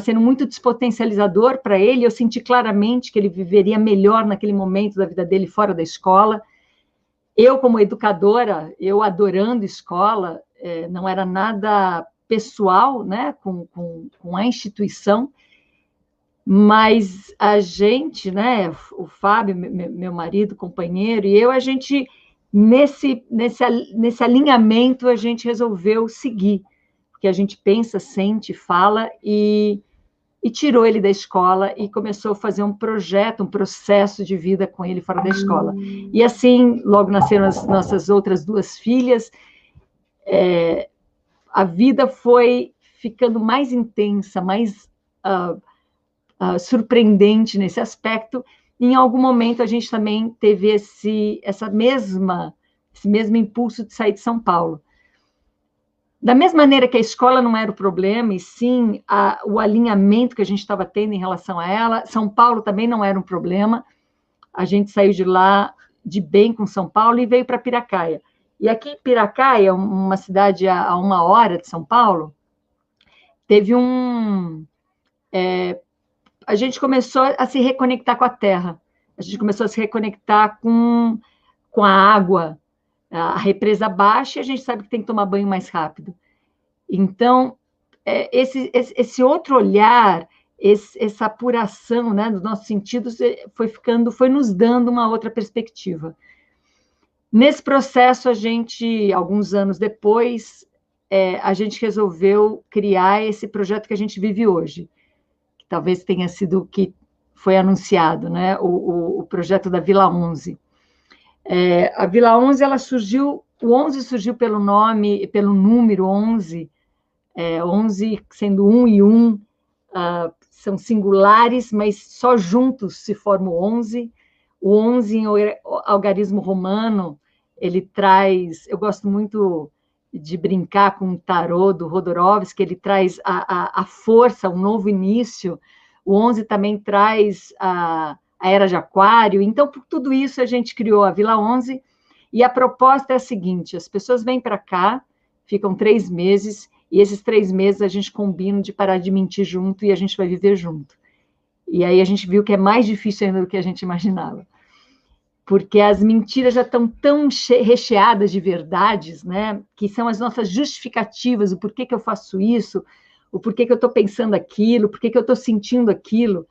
sendo muito despotencializador para ele. Eu senti claramente que ele viveria melhor naquele momento da vida dele fora da escola. Eu, como educadora, eu adorando escola, não era nada pessoal, né, com a instituição, mas a gente, né, o Fábio, meu marido, companheiro, e eu, a gente, nesse alinhamento, a gente resolveu seguir, porque a gente pensa, sente, fala, e tirou ele da escola e começou a fazer um projeto, um processo de vida com ele fora da escola. E assim, logo nasceram as nossas outras duas filhas. A vida foi ficando mais intensa, mais surpreendente nesse aspecto. E em algum momento a gente também teve esse mesmo impulso de sair de São Paulo. Da mesma maneira que a escola não era o problema, e sim o alinhamento que a gente estava tendo em relação a ela, São Paulo também não era um problema. A gente saiu de lá de bem com São Paulo e veio para Piracaia. E aqui em Piracaia, uma cidade a 1 hora de São Paulo, teve a gente começou a se reconectar com a terra, a gente começou a se reconectar com a água, a represa baixa, e a gente sabe que tem que tomar banho mais rápido. Então, esse outro olhar, essa apuração, né, dos nossos sentidos foi nos dando uma outra perspectiva. Nesse processo, alguns anos depois, a gente resolveu criar esse projeto que a gente vive hoje, que talvez tenha sido o que foi anunciado, né, o projeto da Vila 11. A Vila 11, o 11 surgiu pelo número 11, 11 sendo 1 e 1, são singulares, mas só juntos se forma o 11. O 11 em algarismo romano, ele traz, eu gosto muito de brincar com o tarô do Rodorovsky, ele traz a força, um novo início. O 11 também traz a Era de Aquário. Então, por tudo isso, a gente criou a Vila 11, e a proposta é a seguinte: as pessoas vêm para cá, ficam 3 meses, e esses 3 meses a gente combina de parar de mentir junto e a gente vai viver junto. E aí a gente viu que é mais difícil ainda do que a gente imaginava, porque as mentiras já estão tão recheadas de verdades, né, que são as nossas justificativas, o porquê que eu faço isso, o porquê que eu estou pensando aquilo, o porquê que eu estou sentindo aquilo.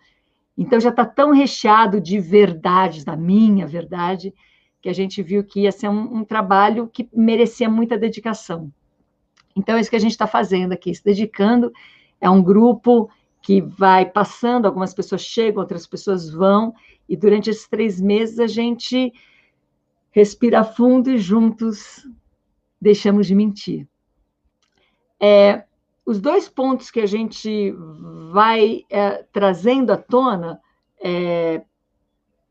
Então, já está tão recheado de verdades, da minha verdade, que a gente viu que ia ser um trabalho que merecia muita dedicação. Então, é isso que a gente está fazendo aqui, se dedicando. É um grupo que vai passando, algumas pessoas chegam, outras pessoas vão, e durante esses 3 meses a gente respira fundo e juntos deixamos de mentir. Os 2 pontos que a gente vai trazendo à tona,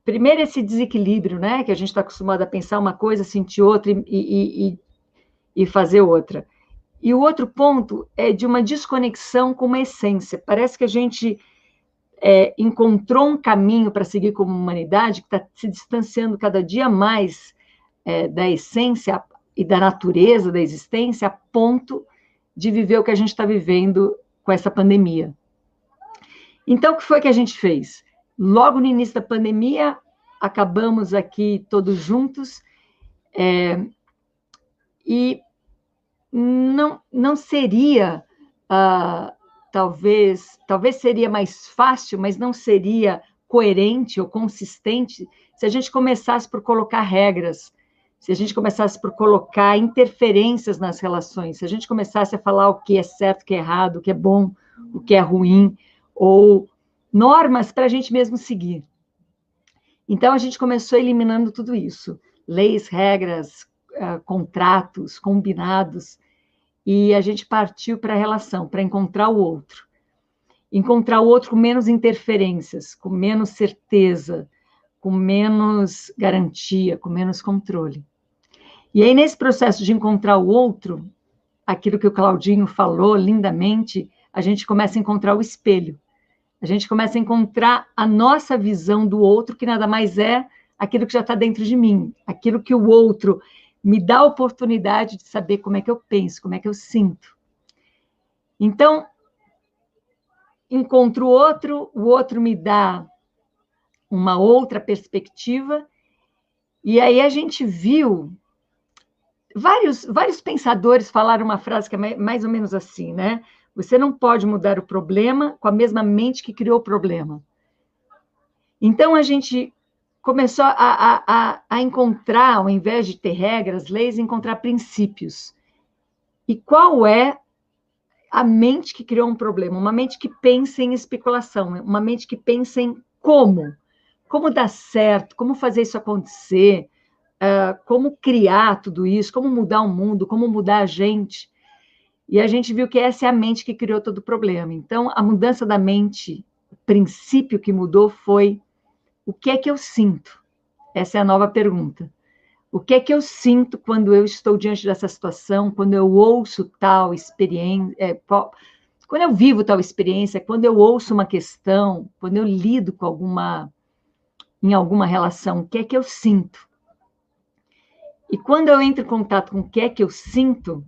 primeiro, esse desequilíbrio, né, que a gente está acostumado a pensar uma coisa, sentir outra e fazer outra. E o outro ponto é de uma desconexão com uma essência. Parece que a gente encontrou um caminho para seguir como humanidade que está se distanciando cada dia mais da essência e da natureza da existência, a ponto de viver o que a gente está vivendo com essa pandemia. Então, o que foi que a gente fez? Logo no início da pandemia, acabamos aqui todos juntos, e não seria, talvez seria mais fácil, mas não seria coerente ou consistente se a gente começasse por colocar regras, se a gente começasse por colocar interferências nas relações, se a gente começasse a falar o que é certo, o que é errado, o que é bom, o que é ruim, ou normas para a gente mesmo seguir. Então, a gente começou eliminando tudo isso, leis, regras, contratos, combinados, e a gente partiu para a relação, para encontrar o outro. Encontrar o outro com menos interferências, com menos certeza, com menos garantia, com menos controle. E aí, nesse processo de encontrar o outro, aquilo que o Claudinho falou lindamente, a gente começa a encontrar o espelho. A gente começa a encontrar a nossa visão do outro, que nada mais é aquilo que já está dentro de mim, aquilo que o outro me dá a oportunidade de saber como é que eu penso, como é que eu sinto. Então, encontro o outro me dá uma outra perspectiva, e aí a gente viu, vários pensadores falaram uma frase que é mais ou menos assim, né? Você não pode mudar o problema com a mesma mente que criou o problema. Então, a gente começou a encontrar, ao invés de ter regras, leis, encontrar princípios. E qual é a mente que criou um problema? Uma mente que pensa em especulação, uma mente que pensa em como dar certo, como fazer isso acontecer, como criar tudo isso, como mudar o mundo, como mudar a gente. E a gente viu que essa é a mente que criou todo o problema. Então, a mudança da mente, o princípio que mudou foi: o que é que eu sinto? Essa é a nova pergunta. O que é que eu sinto quando eu estou diante dessa situação, quando eu ouço tal experiência, quando eu vivo tal experiência, quando eu ouço uma questão, quando eu lido com em alguma relação, o que é que eu sinto? E quando eu entro em contato com o que é que eu sinto,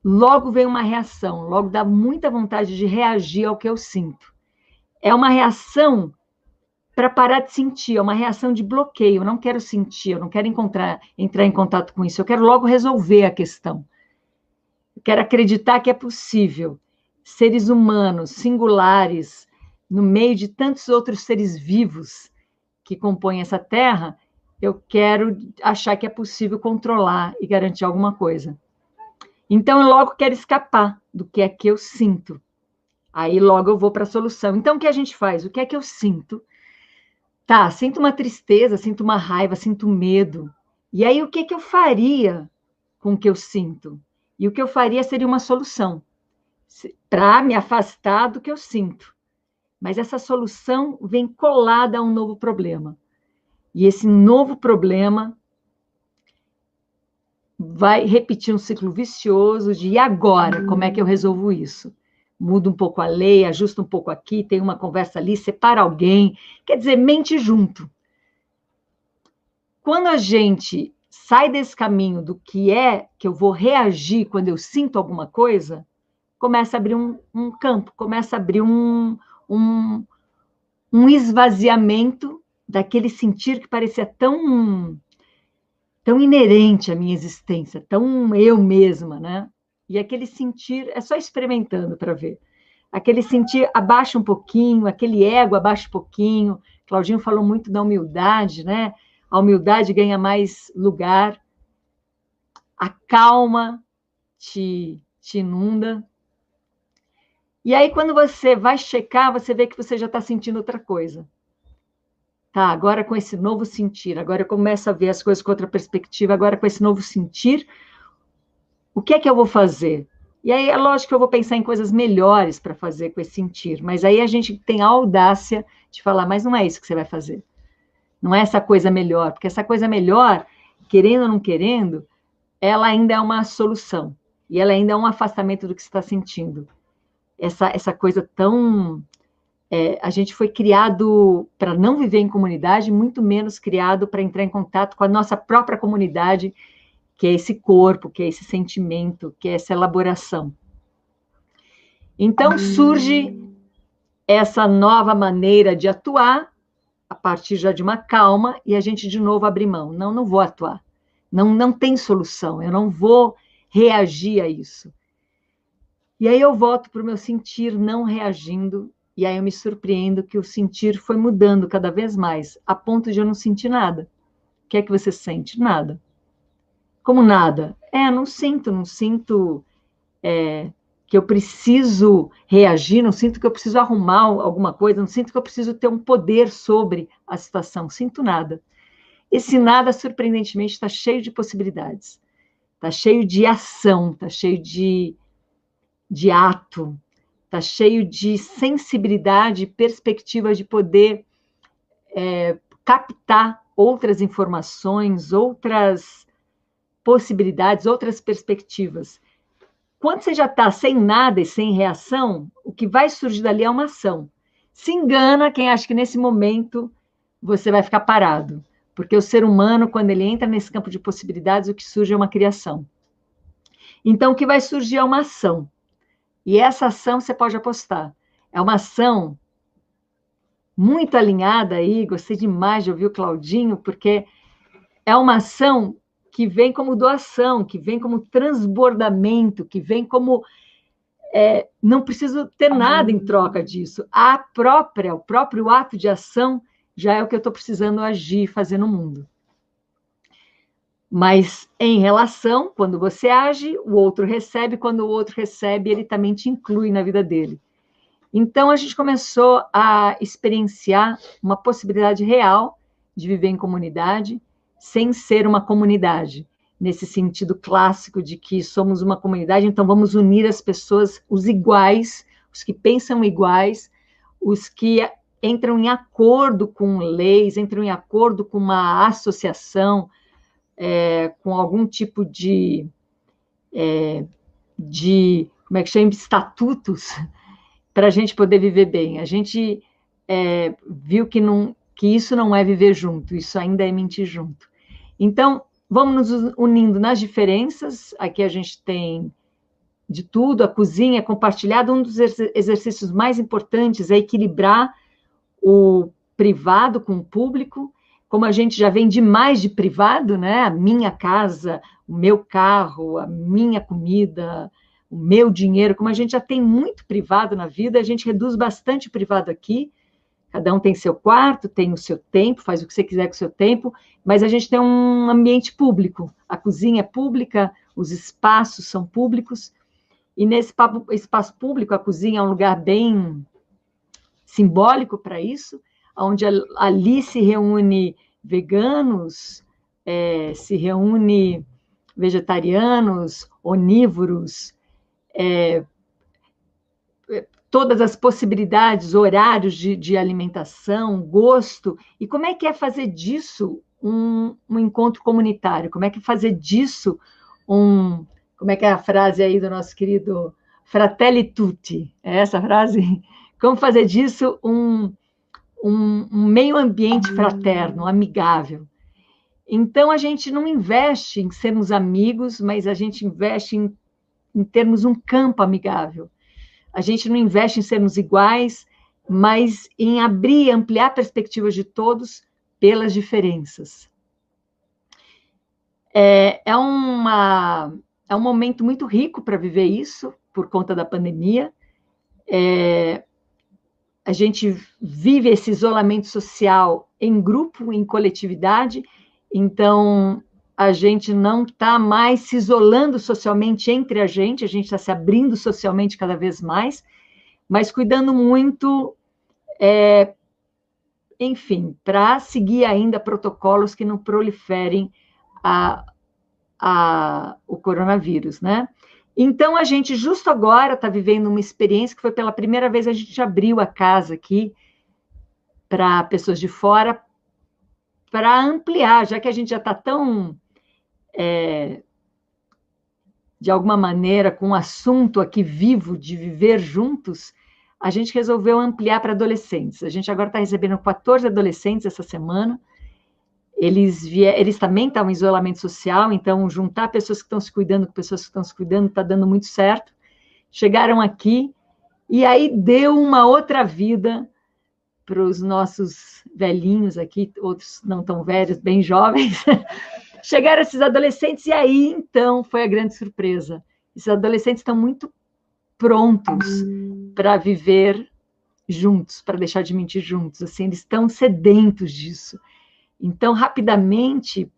logo vem uma reação, logo dá muita vontade de reagir ao que eu sinto. É uma reação para parar de sentir, é uma reação de bloqueio. Eu não quero sentir, eu não quero entrar em contato com isso, eu quero logo resolver a questão. Eu quero acreditar que é possível. Seres humanos, singulares, no meio de tantos outros seres vivos que compõem essa Terra, eu quero achar que é possível controlar e garantir alguma coisa. Então, eu logo quero escapar do que é que eu sinto. Aí, logo, eu vou para a solução. Então, o que a gente faz? O que é que eu sinto? Tá, sinto uma tristeza, sinto uma raiva, sinto medo. E aí, o que é que eu faria com o que eu sinto? E o que eu faria seria uma solução para me afastar do que eu sinto. Mas essa solução vem colada a um novo problema. E esse novo problema vai repetir um ciclo vicioso de e agora? Como é que eu resolvo isso? Muda um pouco a lei, ajusta um pouco aqui, tem uma conversa ali, separa alguém. Quer dizer, mente junto. Quando a gente sai desse caminho do que é que eu vou reagir quando eu sinto alguma coisa, começa a abrir um campo, começa a abrir um esvaziamento daquele sentir que parecia tão inerente à minha existência, tão eu mesma, né? E aquele sentir, é só experimentando para ver. Aquele sentir abaixa um pouquinho, aquele ego abaixa um pouquinho. Claudinho falou muito da humildade, né? A humildade ganha mais lugar. A calma te inunda. E aí, quando você vai checar, você vê que você já está sentindo outra coisa. Tá, agora com esse novo sentir, agora eu começo a ver as coisas com outra perspectiva, agora com esse novo sentir, o que é que eu vou fazer? E aí é lógico que eu vou pensar em coisas melhores para fazer com esse sentir, mas aí a gente tem a audácia de falar, mas não é isso que você vai fazer. Não é essa coisa melhor, porque essa coisa melhor, querendo ou não querendo, ela ainda é uma solução, e ela ainda é um afastamento do que você está sentindo. Essa coisa tão... a gente foi criado para não viver em comunidade, muito menos criado para entrar em contato com a nossa própria comunidade, que é esse corpo, que é esse sentimento, que é essa elaboração. Então, surge essa nova maneira de atuar, a partir já de uma calma, e a gente de novo abre mão. Não vou atuar. Não tem solução, eu não vou reagir a isso. E aí eu volto para o meu sentir não reagindo, e aí eu me surpreendo que o sentir foi mudando cada vez mais, a ponto de eu não sentir nada. O que é que você sente? Nada. Como nada? Não sinto que eu preciso reagir, não sinto que eu preciso arrumar alguma coisa, não sinto que eu preciso ter um poder sobre a situação, sinto nada. Esse nada, surpreendentemente, está cheio de possibilidades, está cheio de ação, está cheio de ato, está cheio de sensibilidade e perspectiva de poder captar outras informações, outras possibilidades, outras perspectivas. Quando você já está sem nada e sem reação, o que vai surgir dali é uma ação. Se engana quem acha que nesse momento você vai ficar parado, porque o ser humano, quando ele entra nesse campo de possibilidades, o que surge é uma criação. Então, o que vai surgir é uma ação. E essa ação você pode apostar. É uma ação muito alinhada aí, gostei demais de ouvir o Claudinho, porque é uma ação que vem como doação, que vem como transbordamento, que vem como... não preciso ter nada em troca disso. O próprio ato de ação já é o que eu estou precisando agir, fazer no mundo. Mas em relação, quando você age, o outro recebe, quando o outro recebe, ele também te inclui na vida dele. Então, a gente começou a experienciar uma possibilidade real de viver em comunidade, sem ser uma comunidade, nesse sentido clássico de que somos uma comunidade, então vamos unir as pessoas, os iguais, os que pensam iguais, os que entram em acordo com leis, entram em acordo com uma associação, com algum tipo de como é que chama, estatutos, para a gente poder viver bem. A gente viu que isso não é viver junto, isso ainda é mentir junto. Então, vamos nos unindo nas diferenças. Aqui a gente tem de tudo, a cozinha é compartilhada. Um dos exercícios mais importantes é equilibrar o privado com o público. Como a gente já vem demais de privado, né? A minha casa, o meu carro, a minha comida, o meu dinheiro, como a gente já tem muito privado na vida, a gente reduz bastante o privado aqui. Cada um tem seu quarto, tem o seu tempo, faz o que você quiser com o seu tempo, mas a gente tem um ambiente público. A cozinha é pública, os espaços são públicos, e nesse espaço público, a cozinha é um lugar bem simbólico para isso, onde ali se reúne veganos, se reúne vegetarianos, onívoros, todas as possibilidades, horários de alimentação, gosto, e como é que é fazer disso um encontro comunitário? Como é que fazer disso como é que é a frase aí do nosso querido Fratelli Tutti? É essa a frase? Como fazer disso um meio ambiente fraterno, amigável? Então, a gente não investe em sermos amigos, mas a gente investe em termos um campo amigável. A gente não investe em sermos iguais, mas em abrir, ampliar perspectivas de todos pelas diferenças. É um momento muito rico para viver isso, por conta da pandemia. A gente vive esse isolamento social em grupo, em coletividade, então a gente não está mais se isolando socialmente entre a gente está se abrindo socialmente cada vez mais, mas cuidando muito, enfim, para seguir ainda protocolos que não proliferem o coronavírus, né? Então, a gente, justo agora, está vivendo uma experiência que foi pela primeira vez a gente abriu a casa aqui para pessoas de fora, para ampliar, já que a gente já está tão, de alguma maneira, com um assunto aqui vivo de viver juntos, a gente resolveu ampliar para adolescentes. A gente agora está recebendo 14 adolescentes essa semana. Eles também estavam em isolamento social, então juntar pessoas que estão se cuidando com pessoas que estão se cuidando está dando muito certo. Chegaram aqui e aí deu uma outra vida para os nossos velhinhos aqui, outros não tão velhos, bem jovens. Chegaram esses adolescentes e aí, então, foi a grande surpresa. Esses adolescentes estão muito prontos para viver juntos, para deixar de mentir juntos. Assim, eles estão sedentos disso. Então, rapidamente,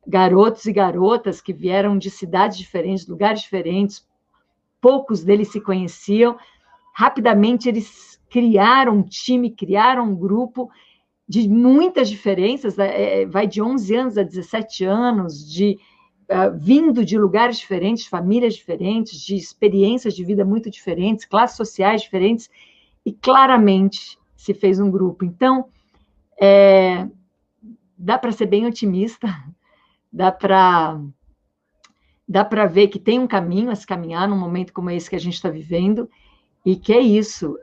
garotos e garotas que vieram de cidades diferentes, lugares diferentes, poucos deles se conheciam, rapidamente eles criaram um time, criaram um grupo de muitas diferenças, vai de 11 anos a 17 anos, vindo de lugares diferentes, famílias diferentes, de experiências de vida muito diferentes, classes sociais diferentes, e claramente se fez um grupo. Então, dá para ser bem otimista, dá para ver que tem um caminho a se caminhar num momento como esse que a gente está vivendo, e que é isso,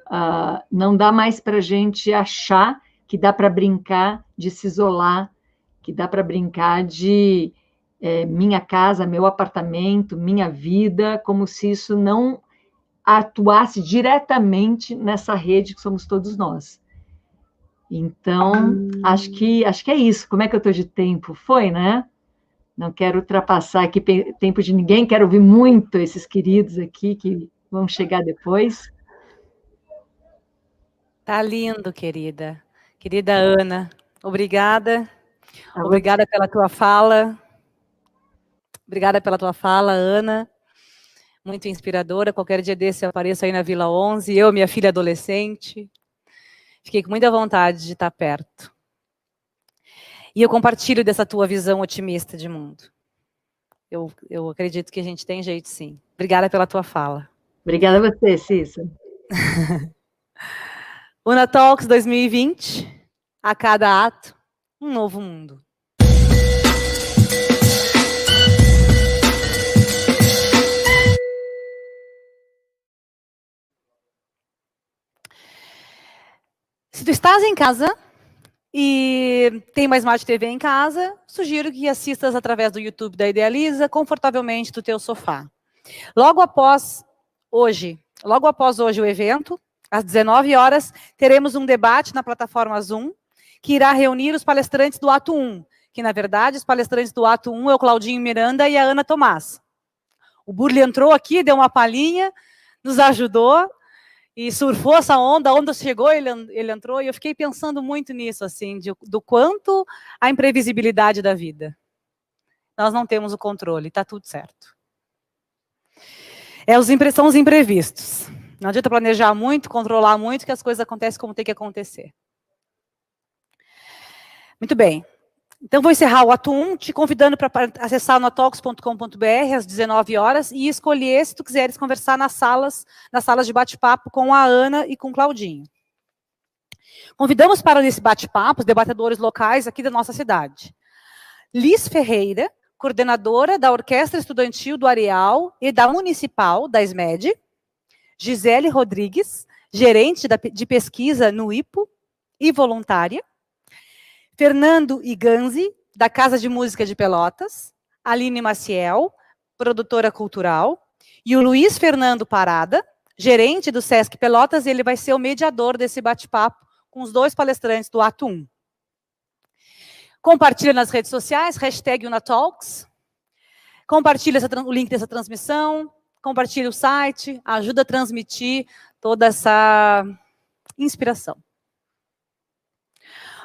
não dá mais para a gente achar que dá para brincar de se isolar, que dá para brincar de minha casa, meu apartamento, minha vida, como se isso não atuasse diretamente nessa rede que somos todos nós. Então, acho que é isso. Como é que eu estou de tempo? Foi, né? Não quero ultrapassar aqui tempo de ninguém, quero ouvir muito esses queridos aqui que vão chegar depois. Tá lindo, querida. Querida Ana, obrigada. Obrigada pela tua fala. Obrigada pela tua fala, Ana. Muito inspiradora. Qualquer dia desse eu apareço aí na Vila 11, eu, minha filha adolescente. Fiquei com muita vontade de estar perto. E eu compartilho dessa tua visão otimista de mundo. Eu acredito que a gente tem jeito, sim. Obrigada pela tua fala. Obrigada a você, Cissa. Una Talks 2020, a cada ato, um novo mundo. Se tu estás em casa e tem uma Smart TV em casa, sugiro que assistas através do YouTube da Idealiza, confortavelmente do teu sofá. Logo após hoje o evento, às 19 horas, teremos um debate na plataforma Zoom, que irá reunir os palestrantes do Ato 1, que, na verdade, os palestrantes do Ato 1 é o Claudinho Miranda e a Ana Tomás. O Burli entrou aqui, deu uma palhinha, nos ajudou e surfou essa onda, a onda chegou, ele entrou, e eu fiquei pensando muito nisso, assim, do quanto a imprevisibilidade da vida. Nós não temos o controle, está tudo certo. São os imprevistos. Não adianta planejar muito, controlar muito, que as coisas acontecem como tem que acontecer. Muito bem. Então, vou encerrar o Ato 1, te convidando para acessar notalks.com.br às 19 horas e escolher, se tu quiseres, conversar nas salas de bate-papo com a Ana e com o Claudinho. Convidamos para esse bate-papo os debatedores locais aqui da nossa cidade. Liz Ferreira, coordenadora da Orquestra Estudantil do Areal e da Municipal, da SMED. Gisele Rodrigues, gerente de pesquisa no IPO e voluntária. Fernando Iganzi, da Casa de Música de Pelotas, Aline Maciel, produtora cultural, e o Luiz Fernando Parada, gerente do Sesc Pelotas, e ele vai ser o mediador desse bate-papo com os dois palestrantes do Ato 1. Compartilha nas redes sociais, hashtag Unatalks, compartilha o link dessa transmissão, compartilha o site, ajuda a transmitir toda essa inspiração.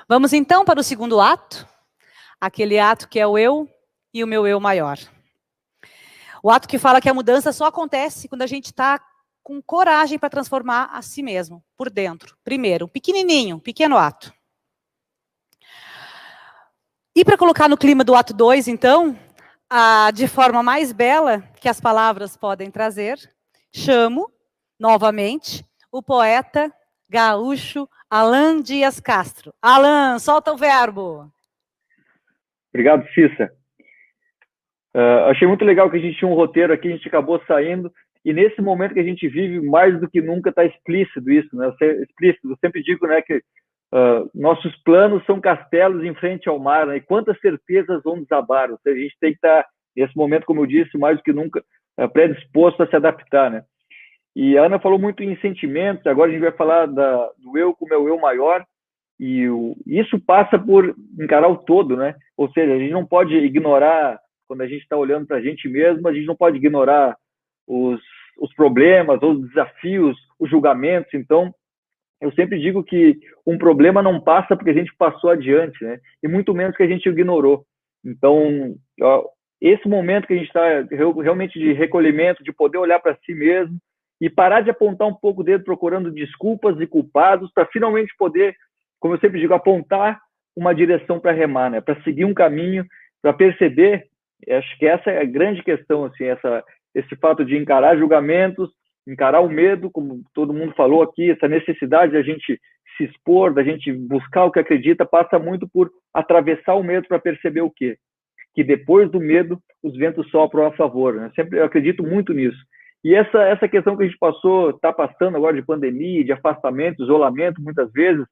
Vamos, então, para o segundo ato, aquele ato que é o eu e o meu eu maior. O ato que fala que a mudança só acontece quando a gente está com coragem para transformar a si mesmo, por dentro. Primeiro, pequenininho, pequeno ato. E para colocar no clima do ato 2, então, de forma mais bela que as palavras podem trazer, chamo, novamente, o poeta gaúcho Alan Dias Castro. Alan, solta o verbo. Obrigado, Cissa. Achei muito legal que a gente tinha um roteiro aqui, a gente acabou saindo, e nesse momento que a gente vive, mais do que nunca está explícito isso, né? Explícito. Eu sempre digo, né, que nossos planos são castelos em frente ao mar, né? E quantas certezas vão desabar. Ou seja, a gente tem que estar, nesse momento, como eu disse, mais do que nunca, predisposto a se adaptar, né? E a Ana falou muito em sentimentos, agora a gente vai falar do eu com o meu eu maior, e isso passa por encarar o todo, né? Ou seja, a gente não pode ignorar, quando a gente está olhando para a gente mesmo, a gente não pode ignorar os problemas, os desafios, os julgamentos. Então, eu sempre digo que um problema não passa porque a gente passou adiante, né? E muito menos que a gente ignorou. Então, esse momento que a gente está realmente de recolhimento, de poder olhar para si mesmo, e parar de apontar um pouco o dedo procurando desculpas e culpados para finalmente poder, como eu sempre digo, apontar uma direção para remar, né? Para seguir um caminho, para perceber. Acho que essa é a grande questão, assim, esse fato de encarar julgamentos, encarar o medo, como todo mundo falou aqui, essa necessidade de a gente se expor, da gente buscar o que acredita, passa muito por atravessar o medo para perceber o quê? Que depois do medo, os ventos sopram a favor, né? Eu acredito muito nisso. E essa questão que a gente está passando agora de pandemia, de afastamento, isolamento, muitas vezes,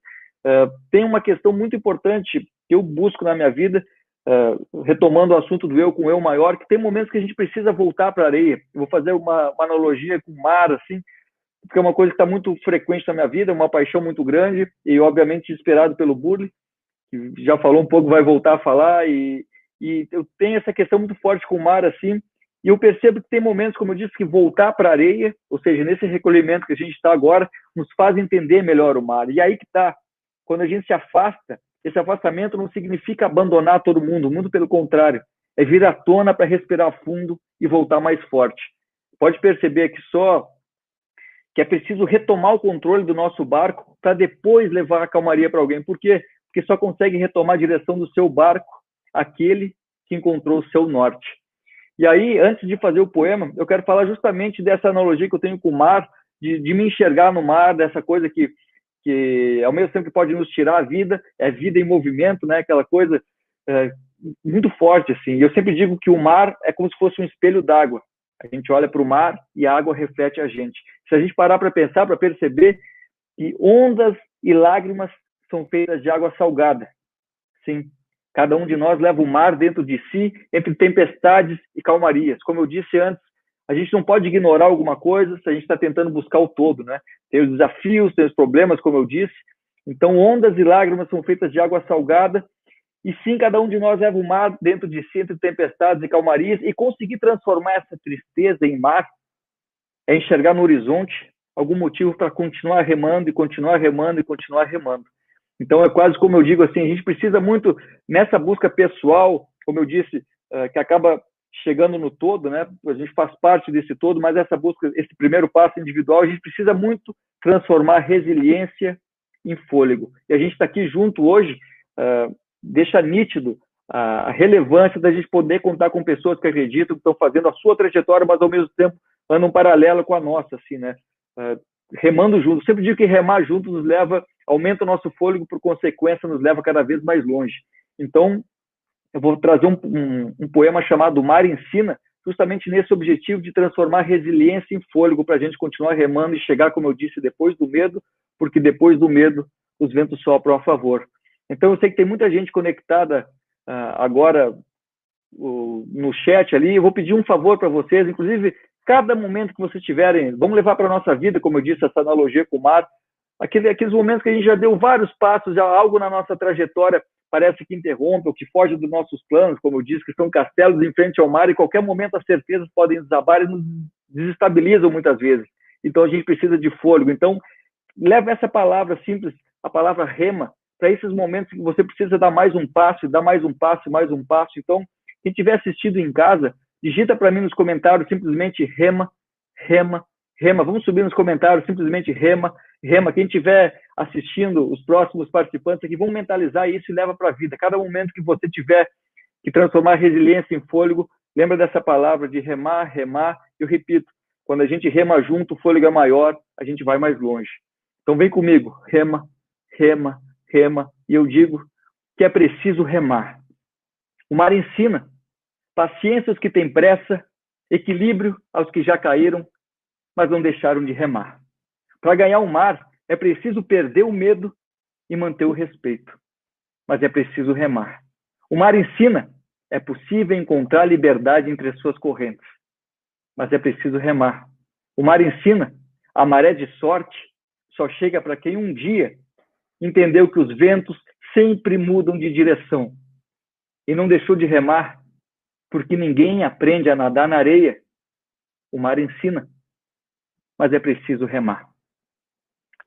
tem uma questão muito importante que eu busco na minha vida, retomando o assunto do eu com o eu maior, que tem momentos que a gente precisa voltar para a areia. Eu vou fazer uma analogia com o mar, assim, porque é uma coisa que está muito frequente na minha vida, uma paixão muito grande, e obviamente inspirado pelo Burli, que já falou um pouco, vai voltar a falar, e eu tenho essa questão muito forte com o mar, assim, e eu percebo que tem momentos, como eu disse, que voltar para a areia, ou seja, nesse recolhimento que a gente está agora, nos faz entender melhor o mar. E aí que está, quando a gente se afasta, esse afastamento não significa abandonar todo mundo, muito pelo contrário, é vir à tona para respirar fundo e voltar mais forte. Pode perceber que é preciso retomar o controle do nosso barco para depois levar a calmaria para alguém. Por quê? Porque só consegue retomar a direção do seu barco aquele que encontrou o seu norte. E aí, antes de fazer o poema, eu quero falar justamente dessa analogia que eu tenho com o mar, de me enxergar no mar, dessa coisa que ao mesmo tempo que pode nos tirar a vida, é vida em movimento, né? Aquela coisa muito forte, assim. E eu sempre digo que o mar é como se fosse um espelho d'água. A gente olha para o mar e a água reflete a gente. Se a gente parar para pensar, para perceber que ondas e lágrimas são feitas de água salgada. Sim, cada um de nós leva o mar dentro de si, entre tempestades e calmarias. Como eu disse antes, a gente não pode ignorar alguma coisa se a gente está tentando buscar o todo, né? Tem os desafios, tem os problemas, como eu disse. Então, ondas e lágrimas são feitas de água salgada. E sim, cada um de nós leva o mar dentro de si, entre tempestades e calmarias. E conseguir transformar essa tristeza em mar é enxergar no horizonte algum motivo para continuar remando e continuar remando e continuar remando. Então, é quase como eu digo assim, a gente precisa muito, nessa busca pessoal, como eu disse, que acaba chegando no todo, né? A gente faz parte desse todo, mas essa busca, esse primeiro passo individual, a gente precisa muito transformar resiliência em fôlego. E a gente está aqui junto hoje, deixa nítido a relevância da gente poder contar com pessoas que acreditam, que estão fazendo a sua trajetória, mas ao mesmo tempo andam paralelo com a nossa, assim, né? Remando juntos. Sempre digo que remar juntos nos leva, aumenta o nosso fôlego, por consequência, nos leva cada vez mais longe. Então, eu vou trazer um poema chamado Mar Ensina, justamente nesse objetivo de transformar resiliência em fôlego, para a gente continuar remando e chegar, como eu disse, depois do medo, porque depois do medo os ventos sopram a favor. Então, eu sei que tem muita gente conectada agora no chat ali. Eu vou pedir um favor para vocês, inclusive, cada momento que vocês tiverem, vamos levar para a nossa vida, como eu disse, essa analogia com o mar, aqueles momentos que a gente já deu vários passos, já algo na nossa trajetória parece que interrompe, ou que foge dos nossos planos, como eu disse, que são castelos em frente ao mar, e qualquer momento as certezas podem desabar e nos desestabilizam muitas vezes. Então, a gente precisa de fôlego. Então, leva essa palavra simples, a palavra rema, para esses momentos que você precisa dar mais um passo, dar mais um passo, mais um passo. Então, quem estiver assistindo em casa, digita para mim nos comentários simplesmente rema, rema, rema. Vamos subir nos comentários simplesmente rema, rema. Quem estiver assistindo, os próximos participantes aqui, vão mentalizar isso e leva para a vida. Cada momento que você tiver que transformar a resiliência em fôlego, lembra dessa palavra de remar, remar. Eu repito, quando a gente rema junto, o fôlego é maior, a gente vai mais longe. Então vem comigo, rema, rema, rema. E eu digo que é preciso remar. O mar ensina paciência aos que têm pressa, equilíbrio aos que já caíram, mas não deixaram de remar. Para ganhar o mar, é preciso perder o medo e manter o respeito. Mas é preciso remar. O mar ensina, é possível encontrar liberdade entre as suas correntes. Mas é preciso remar. O mar ensina, a maré de sorte só chega para quem um dia entendeu que os ventos sempre mudam de direção. E não deixou de remar, porque ninguém aprende a nadar na areia. O mar ensina, mas é preciso remar.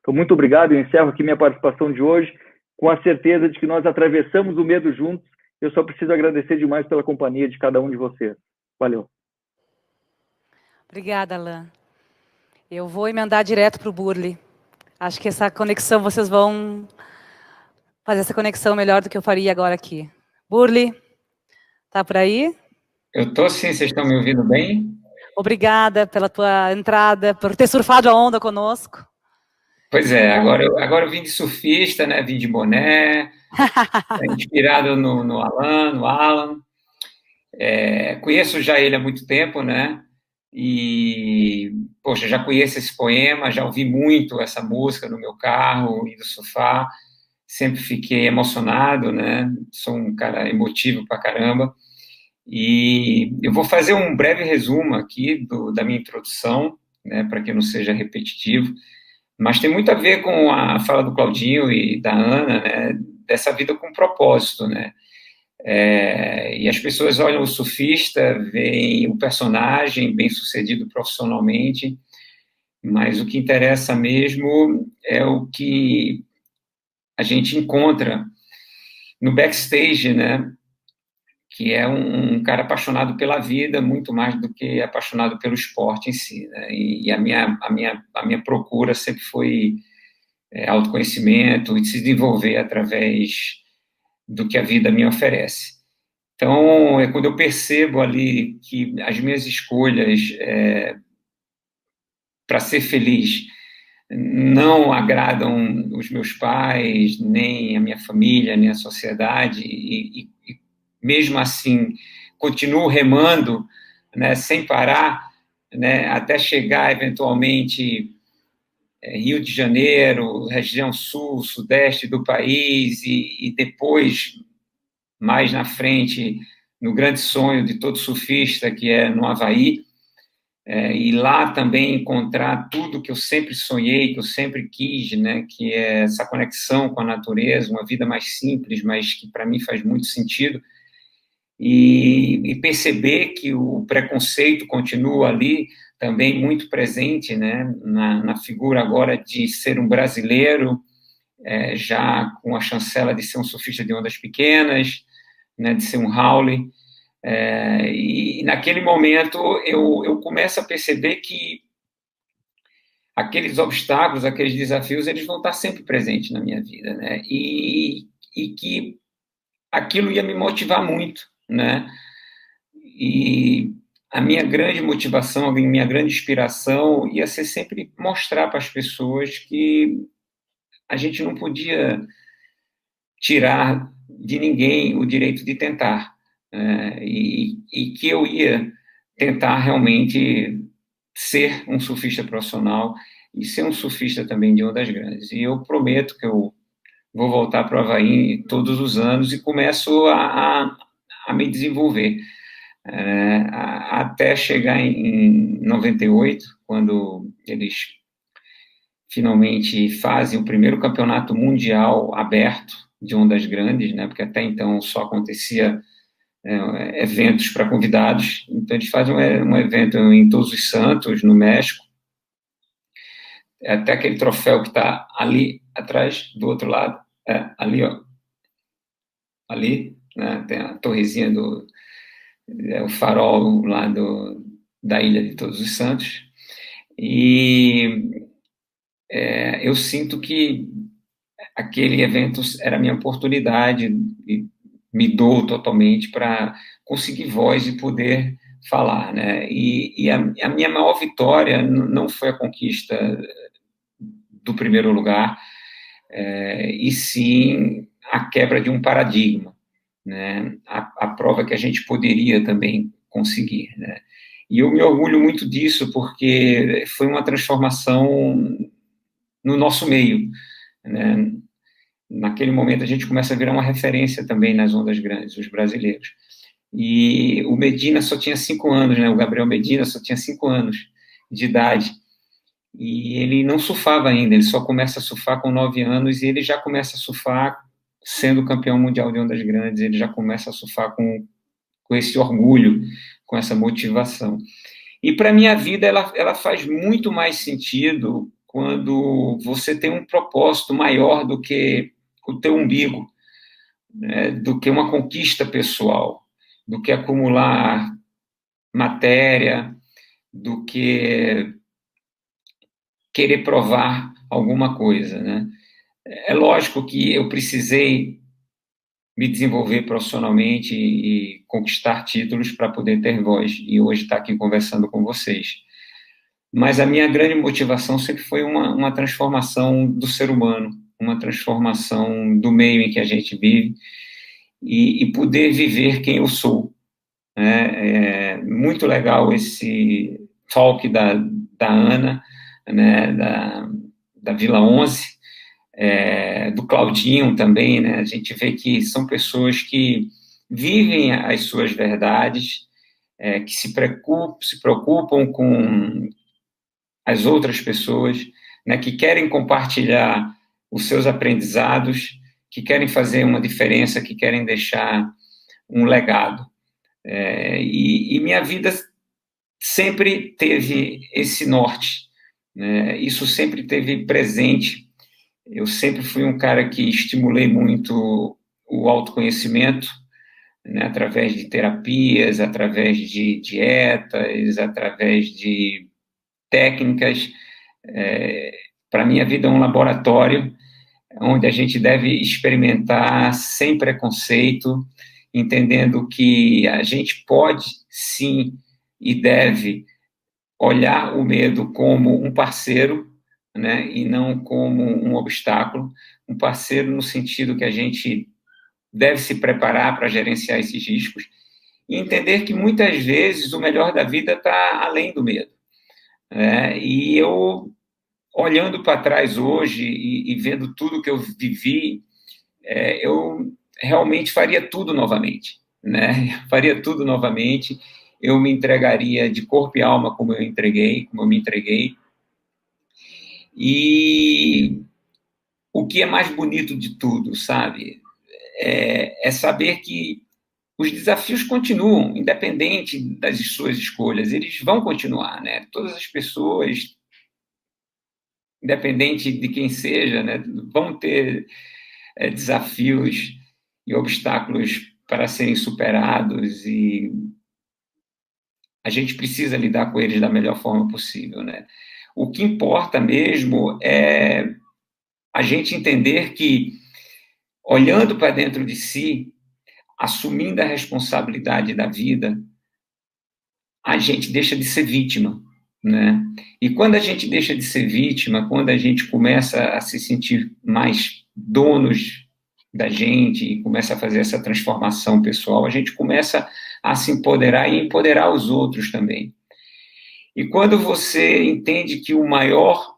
Então, muito obrigado. Eu encerro aqui minha participação de hoje com a certeza de que nós atravessamos o medo juntos. Eu só preciso agradecer demais pela companhia de cada um de vocês. Valeu. Obrigada, Alain. Eu vou emendar direto para o Burli. Acho que essa conexão, vocês vão fazer essa conexão melhor do que eu faria agora aqui. Burli, tá por aí? Eu estou sim, vocês estão me ouvindo bem? Obrigada pela tua entrada, por ter surfado a onda conosco. Pois é, agora eu vim de surfista, né? Vim de boné, inspirado no Alain, no Alan. Conheço já ele há muito tempo, né? E, poxa, já conheço esse poema, já ouvi muito essa música no meu carro, indo surfar. Sempre fiquei emocionado, né? Sou um cara emotivo pra caramba. E eu vou fazer um breve resumo aqui da minha introdução, né? Para que não seja repetitivo. Mas tem muito a ver com a fala do Claudinho e da Ana, né, dessa vida com propósito, né? E as pessoas olham o surfista, veem o personagem bem-sucedido profissionalmente, mas o que interessa mesmo é o que a gente encontra no backstage, né? Que é um cara apaixonado pela vida, muito mais do que apaixonado pelo esporte em si, né? E a minha procura sempre foi autoconhecimento e se desenvolver através do que a vida me oferece. Então, é quando eu percebo ali que as minhas escolhas para ser feliz não agradam os meus pais, nem a minha família, nem a sociedade, e mesmo assim, continuo remando, né, sem parar, né, até chegar, eventualmente, Rio de Janeiro, região sul, sudeste do país, e depois, mais na frente, no grande sonho de todo surfista, que é no Havaí, e lá também encontrar tudo que eu sempre sonhei, que eu sempre quis, né, que é essa conexão com a natureza, uma vida mais simples, mas que para mim faz muito sentido, e perceber que o preconceito continua ali, também muito presente, né, na figura agora de ser um brasileiro, já com a chancela de ser um surfista de ondas pequenas, né, de ser um Howley. E naquele momento eu começo a perceber que aqueles obstáculos, aqueles desafios, eles vão estar sempre presentes na minha vida, né? E que aquilo ia me motivar muito, né? E a minha grande motivação, a minha grande inspiração ia ser sempre mostrar para as pessoas que a gente não podia tirar de ninguém o direito de tentar, e que eu ia tentar realmente ser um surfista profissional e ser um surfista também de ondas grandes. E eu prometo que eu vou voltar para o Havaí todos os anos e começo a me desenvolver, até chegar em 98, quando eles finalmente fazem o primeiro campeonato mundial aberto de ondas grandes, né? Porque até então só acontecia eventos para convidados. Então eles fazem um evento em Todos os Santos, no México, até aquele troféu que está ali atrás, do outro lado, ali, ó, ali, né? Tem a torrezinha o farol lá da Ilha de Todos os Santos, e eu sinto que aquele evento era a minha oportunidade, e me dou totalmente para conseguir voz e poder falar, né? E a minha maior vitória não foi a conquista do primeiro lugar, e sim a quebra de um paradigma, né? A prova que a gente poderia também conseguir, né? E eu me orgulho muito disso, porque foi uma transformação no nosso meio, né? Naquele momento a gente começa a virar uma referência também nas ondas grandes, os brasileiros. E o Medina só tinha 5 anos, né? O Gabriel Medina só tinha 5 anos de idade. E ele não surfava ainda, ele só começa a surfar com 9 anos, e ele já começa a surfar sendo campeão mundial de ondas grandes, ele já começa a surfar com esse orgulho, com essa motivação. E para a minha vida, ela faz muito mais sentido quando você tem um propósito maior do que o teu umbigo, né, do que uma conquista pessoal, do que acumular matéria, do que querer provar alguma coisa, né? É lógico que eu precisei me desenvolver profissionalmente e conquistar títulos para poder ter voz, e hoje estar aqui conversando com vocês. Mas a minha grande motivação sempre foi uma transformação do ser humano, uma transformação do meio em que a gente vive, e poder viver quem eu sou. É muito legal esse talk da Ana, né, da Vila 11, do Claudinho também, né? A gente vê que são pessoas que vivem as suas verdades, que se preocupam com as outras pessoas, né, que querem compartilhar os seus aprendizados, que querem fazer uma diferença, que querem deixar um legado. E minha vida sempre teve esse norte, né? Isso sempre teve presente. Eu sempre fui um cara que estimulei muito o autoconhecimento, né, através de terapias, através de dietas, através de técnicas. Para mim, a vida é um laboratório onde a gente deve experimentar sem preconceito, entendendo que a gente pode, sim, e deve olhar o medo como um parceiro, né, e não como um obstáculo, um parceiro no sentido que a gente deve se preparar para gerenciar esses riscos, e entender que muitas vezes o melhor da vida está além do medo. E eu olhando para trás hoje e vendo tudo que eu vivi, eu realmente faria tudo novamente, né? Faria tudo novamente. Eu me entregaria de corpo e alma como eu me entreguei. E o que é mais bonito de tudo, sabe? É saber que os desafios continuam, independente das suas escolhas, eles vão continuar, né? Todas as pessoas, independente de quem seja, né, vão ter desafios e obstáculos para serem superados, e a gente precisa lidar com eles da melhor forma possível, né? O que importa mesmo é a gente entender que, olhando para dentro de si, assumindo a responsabilidade da vida, a gente deixa de ser vítima, né? E quando a gente deixa de ser vítima, quando a gente começa a se sentir mais donos da gente e começa a fazer essa transformação pessoal, a gente começa a se empoderar e empoderar os outros também. E quando você entende que o maior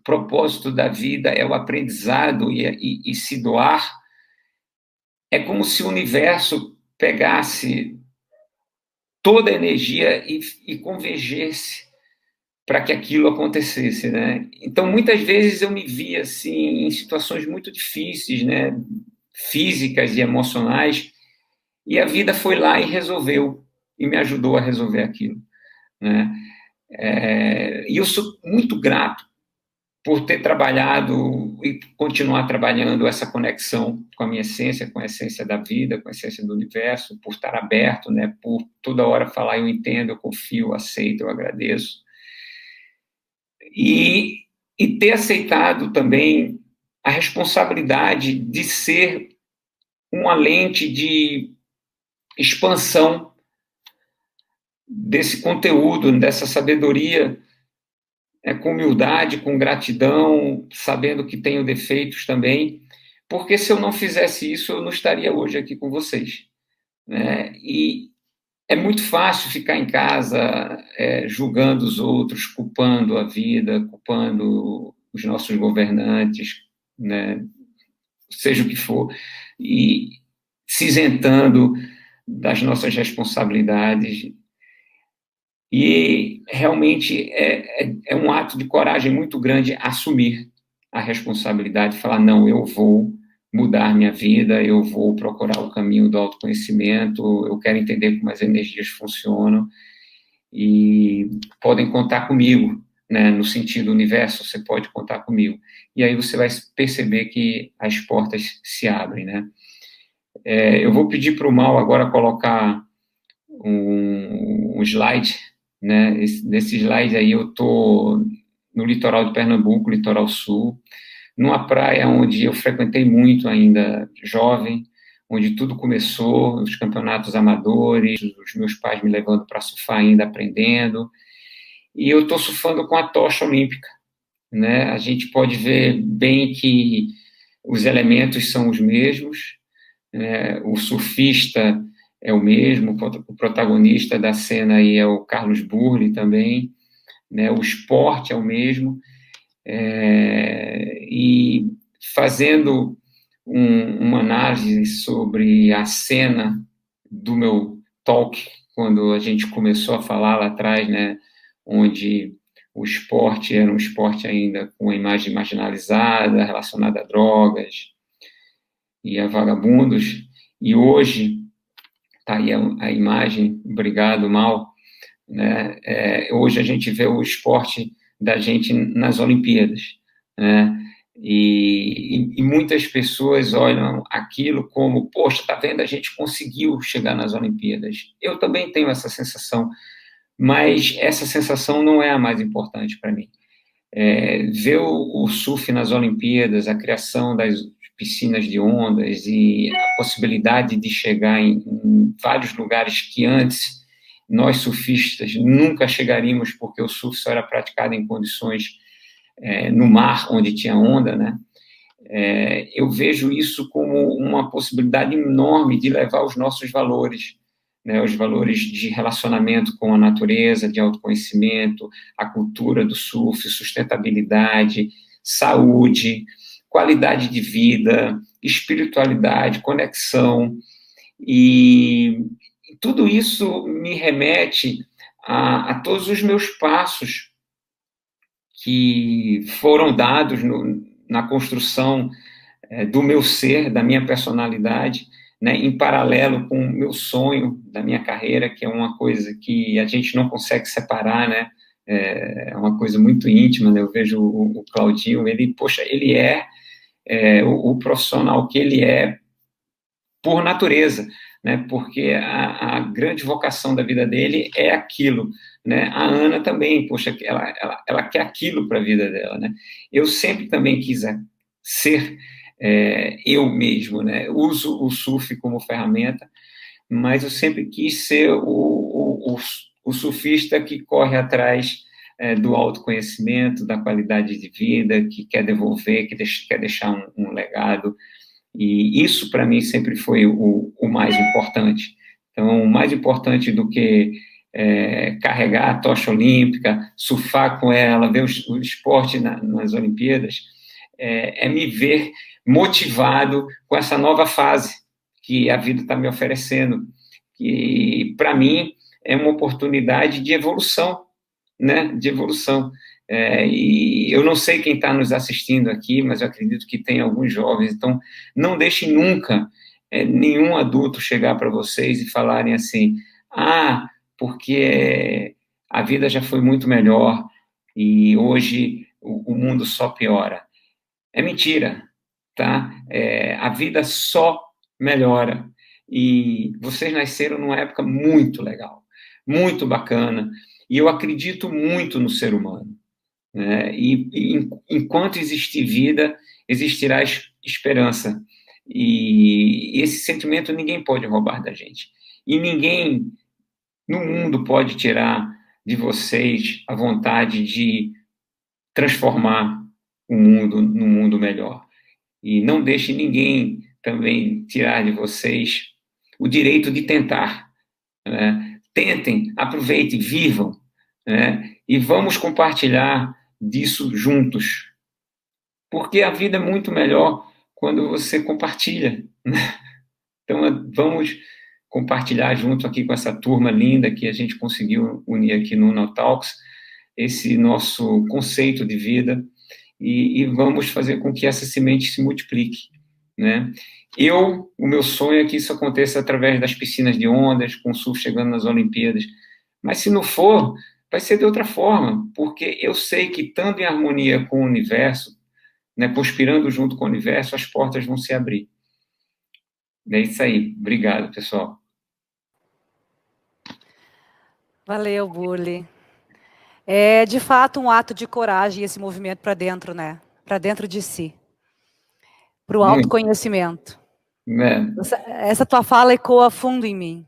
propósito da vida é o aprendizado e se doar, é como se o universo pegasse toda a energia e convergesse para que aquilo acontecesse, né? Então, muitas vezes eu me via assim em situações muito difíceis, né, físicas e emocionais, e a vida foi lá e resolveu, e me ajudou a resolver aquilo, né? E eu sou muito grato por ter trabalhado e continuar trabalhando essa conexão com a minha essência, com a essência da vida, com a essência do universo, por estar aberto, né, por toda hora falar, eu entendo, eu confio, eu aceito, eu agradeço. E ter aceitado também a responsabilidade de ser uma lente de expansão desse conteúdo, dessa sabedoria, com humildade, com gratidão, sabendo que tenho defeitos também, porque se eu não fizesse isso, eu não estaria hoje aqui com vocês, né? E é muito fácil ficar em casa julgando os outros, culpando a vida, culpando os nossos governantes, né? Seja o que for, e se isentando das nossas responsabilidades. E realmente é um ato de coragem muito grande assumir a responsabilidade, falar, não, eu vou mudar minha vida, eu vou procurar o caminho do autoconhecimento, eu quero entender como as energias funcionam, e podem contar comigo, né, no sentido universo, você pode contar comigo. E aí você vai perceber que as portas se abrem, né? Eu vou pedir para o Mal agora colocar um slide, né? Nesse slide aí eu estou no litoral de Pernambuco, litoral sul, numa praia onde eu frequentei muito ainda jovem, onde tudo começou, os campeonatos amadores, os meus pais me levando para surfar ainda, aprendendo, e eu estou surfando com a tocha olímpica, né? A gente pode ver bem que os elementos são os mesmos, né? O surfista é o mesmo, o protagonista da cena aí é o Carlos Burle também, né? O esporte é o mesmo, e fazendo uma análise sobre a cena do meu talk, quando a gente começou a falar lá atrás, né, onde o esporte era um esporte ainda com a imagem marginalizada, relacionada a drogas e a vagabundos, e hoje, tá aí a imagem, obrigado, Mal, né, hoje a gente vê o esporte da gente nas Olimpíadas, né? E muitas pessoas olham aquilo como, poxa, tá vendo, a gente conseguiu chegar nas Olimpíadas. Eu também tenho essa sensação, mas essa sensação não é a mais importante para mim. Ver o surf nas Olimpíadas, a criação das piscinas de ondas e a possibilidade de chegar em vários lugares que antes nós surfistas nunca chegaríamos, porque o surf só era praticado em condições no mar, onde tinha onda, né? Eu vejo isso como uma possibilidade enorme de levar os nossos valores, né, os valores de relacionamento com a natureza, de autoconhecimento, a cultura do surf, sustentabilidade, saúde, qualidade de vida, espiritualidade, conexão, e tudo isso me remete a todos os meus passos que foram dados na construção do meu ser, da minha personalidade, né, em paralelo com o meu sonho da minha carreira, que é uma coisa que a gente não consegue separar, né, é uma coisa muito íntima, né, eu vejo o Claudinho, ele é o profissional que ele é por natureza, né, porque a grande vocação da vida dele é aquilo, né, a Ana também, poxa, ela quer aquilo para a vida dela, né, eu sempre também quis ser eu mesmo, né, uso o surf como ferramenta, mas eu sempre quis ser o surfista que corre atrás do autoconhecimento, da qualidade de vida, que quer devolver, que quer deixar um legado, e isso, para mim, sempre foi o mais importante. Então, mais importante do que carregar a tocha olímpica, surfar com ela, ver o esporte nas Olimpíadas, é me ver motivado com essa nova fase que a vida está me oferecendo, que, para mim, é uma oportunidade de evolução, né? De evolução. E eu não sei quem está nos assistindo aqui, mas eu acredito que tem alguns jovens, então não deixem nunca nenhum adulto chegar para vocês e falarem assim, porque a vida já foi muito melhor e hoje o mundo só piora. É mentira, tá? A vida só melhora, e vocês nasceram numa época muito legal, muito bacana, e eu acredito muito no ser humano. E enquanto existir vida, existirá esperança. E esse sentimento ninguém pode roubar da gente. E ninguém no mundo pode tirar de vocês a vontade de transformar o mundo num mundo melhor. E não deixe ninguém também tirar de vocês o direito de tentar. Né? Tentem, aproveitem, vivam, né? E vamos compartilhar disso juntos, porque a vida é muito melhor quando você compartilha, né? Então, vamos compartilhar junto aqui com essa turma linda que a gente conseguiu unir aqui no Unotalks, esse nosso conceito de vida, e vamos fazer com que essa semente se multiplique, né? O meu sonho é que isso aconteça através das piscinas de ondas, com o surf chegando nas Olimpíadas, mas se não for, vai ser de outra forma, porque eu sei que, estando em harmonia com o universo, né, conspirando junto com o universo, as portas vão se abrir. É isso aí. Obrigado, pessoal. Valeu, Burle. É, de fato, um ato de coragem esse movimento para dentro, né? Para dentro de si. Para o autoconhecimento. Essa tua fala ecoa fundo em mim.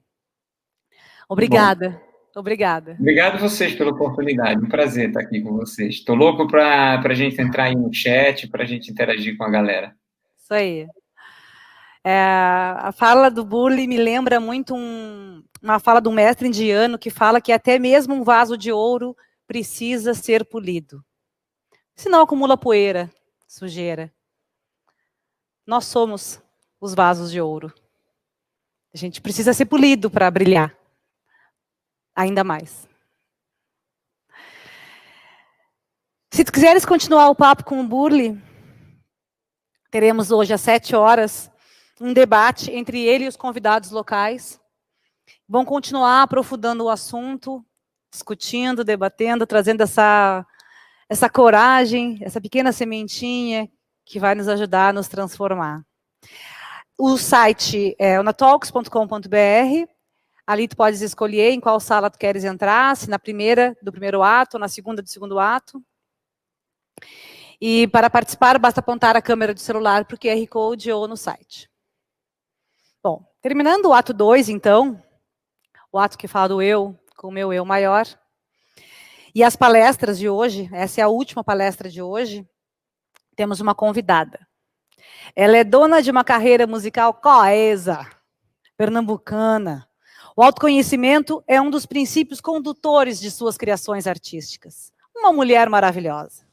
Obrigada. Bom. Obrigada. Obrigado a vocês pela oportunidade. Um prazer estar aqui com vocês. Estou louco para a gente entrar aí no chat, para a gente interagir com a galera. Isso aí. A fala do Burle me lembra muito uma fala de um mestre indiano que fala que até mesmo um vaso de ouro precisa ser polido. Senão acumula poeira, sujeira. Nós somos os vasos de ouro. A gente precisa ser polido para brilhar. Ainda mais. Se tu quiseres continuar o papo com o Burle, teremos hoje às 7h um debate entre ele e os convidados locais. Vão continuar aprofundando o assunto, discutindo, debatendo, trazendo essa coragem, essa pequena sementinha que vai nos ajudar a nos transformar. O site é unotalks.com.br. Ali tu podes escolher em qual sala tu queres entrar, se na primeira do primeiro ato, ou na segunda do segundo ato. E para participar, basta apontar a câmera do celular para o QR Code ou no site. Bom, terminando o ato 2, então, o ato que fala do eu, com o meu eu maior, e as palestras de hoje, essa é a última palestra de hoje, temos uma convidada. Ela é dona de uma carreira musical coesa, pernambucana, O autoconhecimento é um dos princípios condutores de suas criações artísticas. Uma mulher maravilhosa.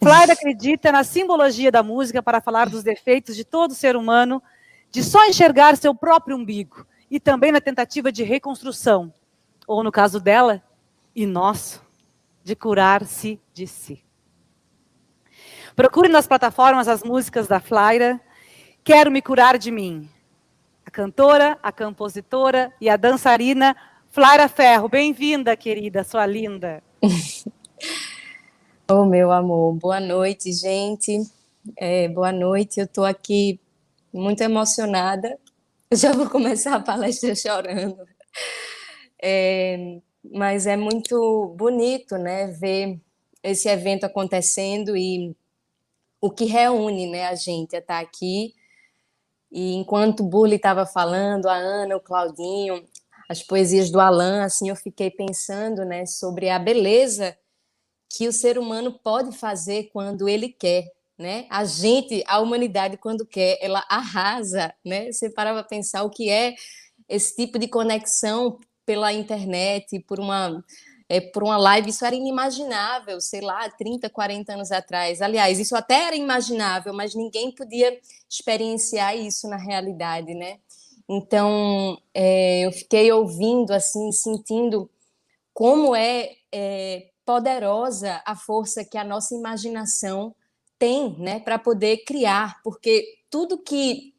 Flaira acredita na simbologia da música para falar dos defeitos de todo ser humano, de só enxergar seu próprio umbigo, e também na tentativa de reconstrução, ou no caso dela, e nosso, de curar-se de si. Procure nas plataformas as músicas da Flaira, Quero Me Curar de Mim. A cantora, a compositora e a dançarina Flaira Ferro. Bem-vinda, querida, sua linda. Oh, meu amor, boa noite, gente. Boa noite, eu estou aqui muito emocionada. Eu já vou começar a palestra chorando. Mas é muito bonito, né, ver esse evento acontecendo e o que reúne, né, a gente a estar aqui. E enquanto o Burle estava falando, a Ana, o Claudinho, as poesias do Alan, assim, eu fiquei pensando, né, sobre a beleza que o ser humano pode fazer quando ele quer, né? A humanidade, quando quer, ela arrasa, né? Você parava para pensar o que é esse tipo de conexão pela internet, por uma live, isso era inimaginável, sei lá, 30, 40 anos atrás. Aliás, isso até era imaginável, mas ninguém podia experienciar isso na realidade, né? Então, eu fiquei ouvindo, assim, sentindo como é poderosa a força que a nossa imaginação tem, né, para poder criar, porque tudo que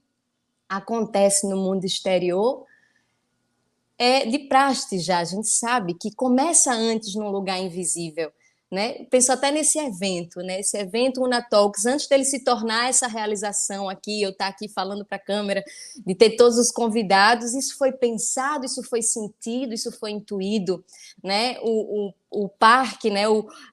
acontece no mundo exterior é de praxe já, a gente sabe que começa antes num lugar invisível, né? Penso até nesse evento, né? Esse evento Una Talks, antes dele se tornar essa realização aqui, eu estar aqui falando para a câmera, de ter todos os convidados, isso foi pensado, isso foi sentido, isso foi intuído, né? O parque, né?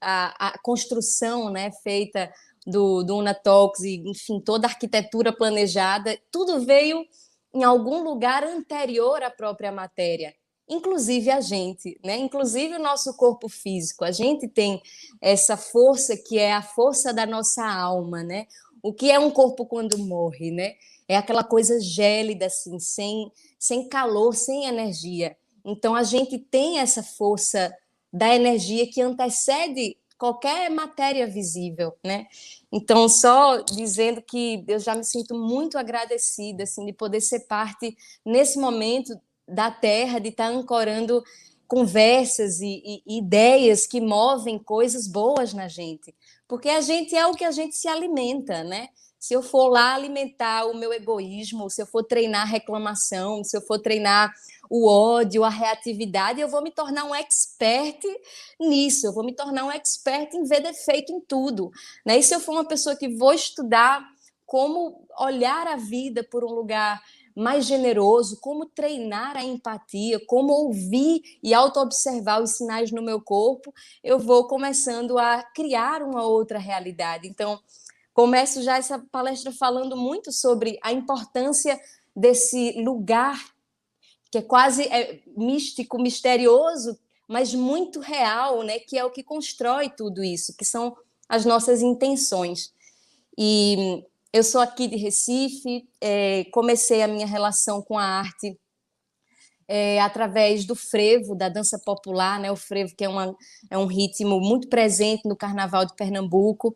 A construção, né? Feita do Una Talks e, enfim, toda a arquitetura planejada, tudo veio em algum lugar anterior à própria matéria, inclusive a gente, né? Inclusive o nosso corpo físico. A gente tem essa força que é a força da nossa alma, né? O que é um corpo quando morre, né? É aquela coisa gélida, assim, sem calor, sem energia. Então a gente tem essa força da energia que antecede qualquer matéria visível, né? Então, só dizendo que eu já me sinto muito agradecida, assim, de poder ser parte, nesse momento, da Terra, de estar ancorando conversas e ideias que movem coisas boas na gente. Porque a gente é o que a gente se alimenta, né? Se eu for lá alimentar o meu egoísmo, se eu for treinar reclamação, se eu for treinar o ódio, a reatividade, eu vou me tornar um expert nisso, eu vou me tornar um expert em ver defeito em tudo, né? E se eu for uma pessoa que vou estudar como olhar a vida por um lugar mais generoso, como treinar a empatia, como ouvir e auto-observar os sinais no meu corpo, eu vou começando a criar uma outra realidade. Então, começo já essa palestra falando muito sobre a importância desse lugar que é quase místico, misterioso, mas muito real, né? Que é o que constrói tudo isso, que são as nossas intenções. E eu sou aqui de Recife, comecei a minha relação com a arte através do frevo, da dança popular, né? O frevo que é um ritmo muito presente no Carnaval de Pernambuco,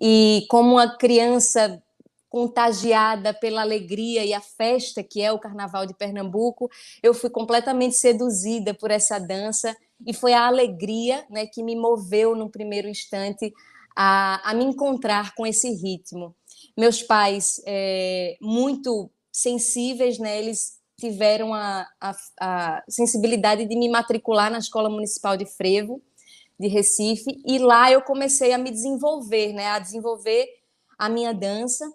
e como uma criança contagiada pela alegria e a festa que é o Carnaval de Pernambuco, eu fui completamente seduzida por essa dança, e foi a alegria, né, que me moveu no primeiro instante a me encontrar com esse ritmo. Meus pais, muito sensíveis, né, eles tiveram a sensibilidade de me matricular na Escola Municipal de Frevo, de Recife, e lá eu comecei a me desenvolver, né, a desenvolver a minha dança.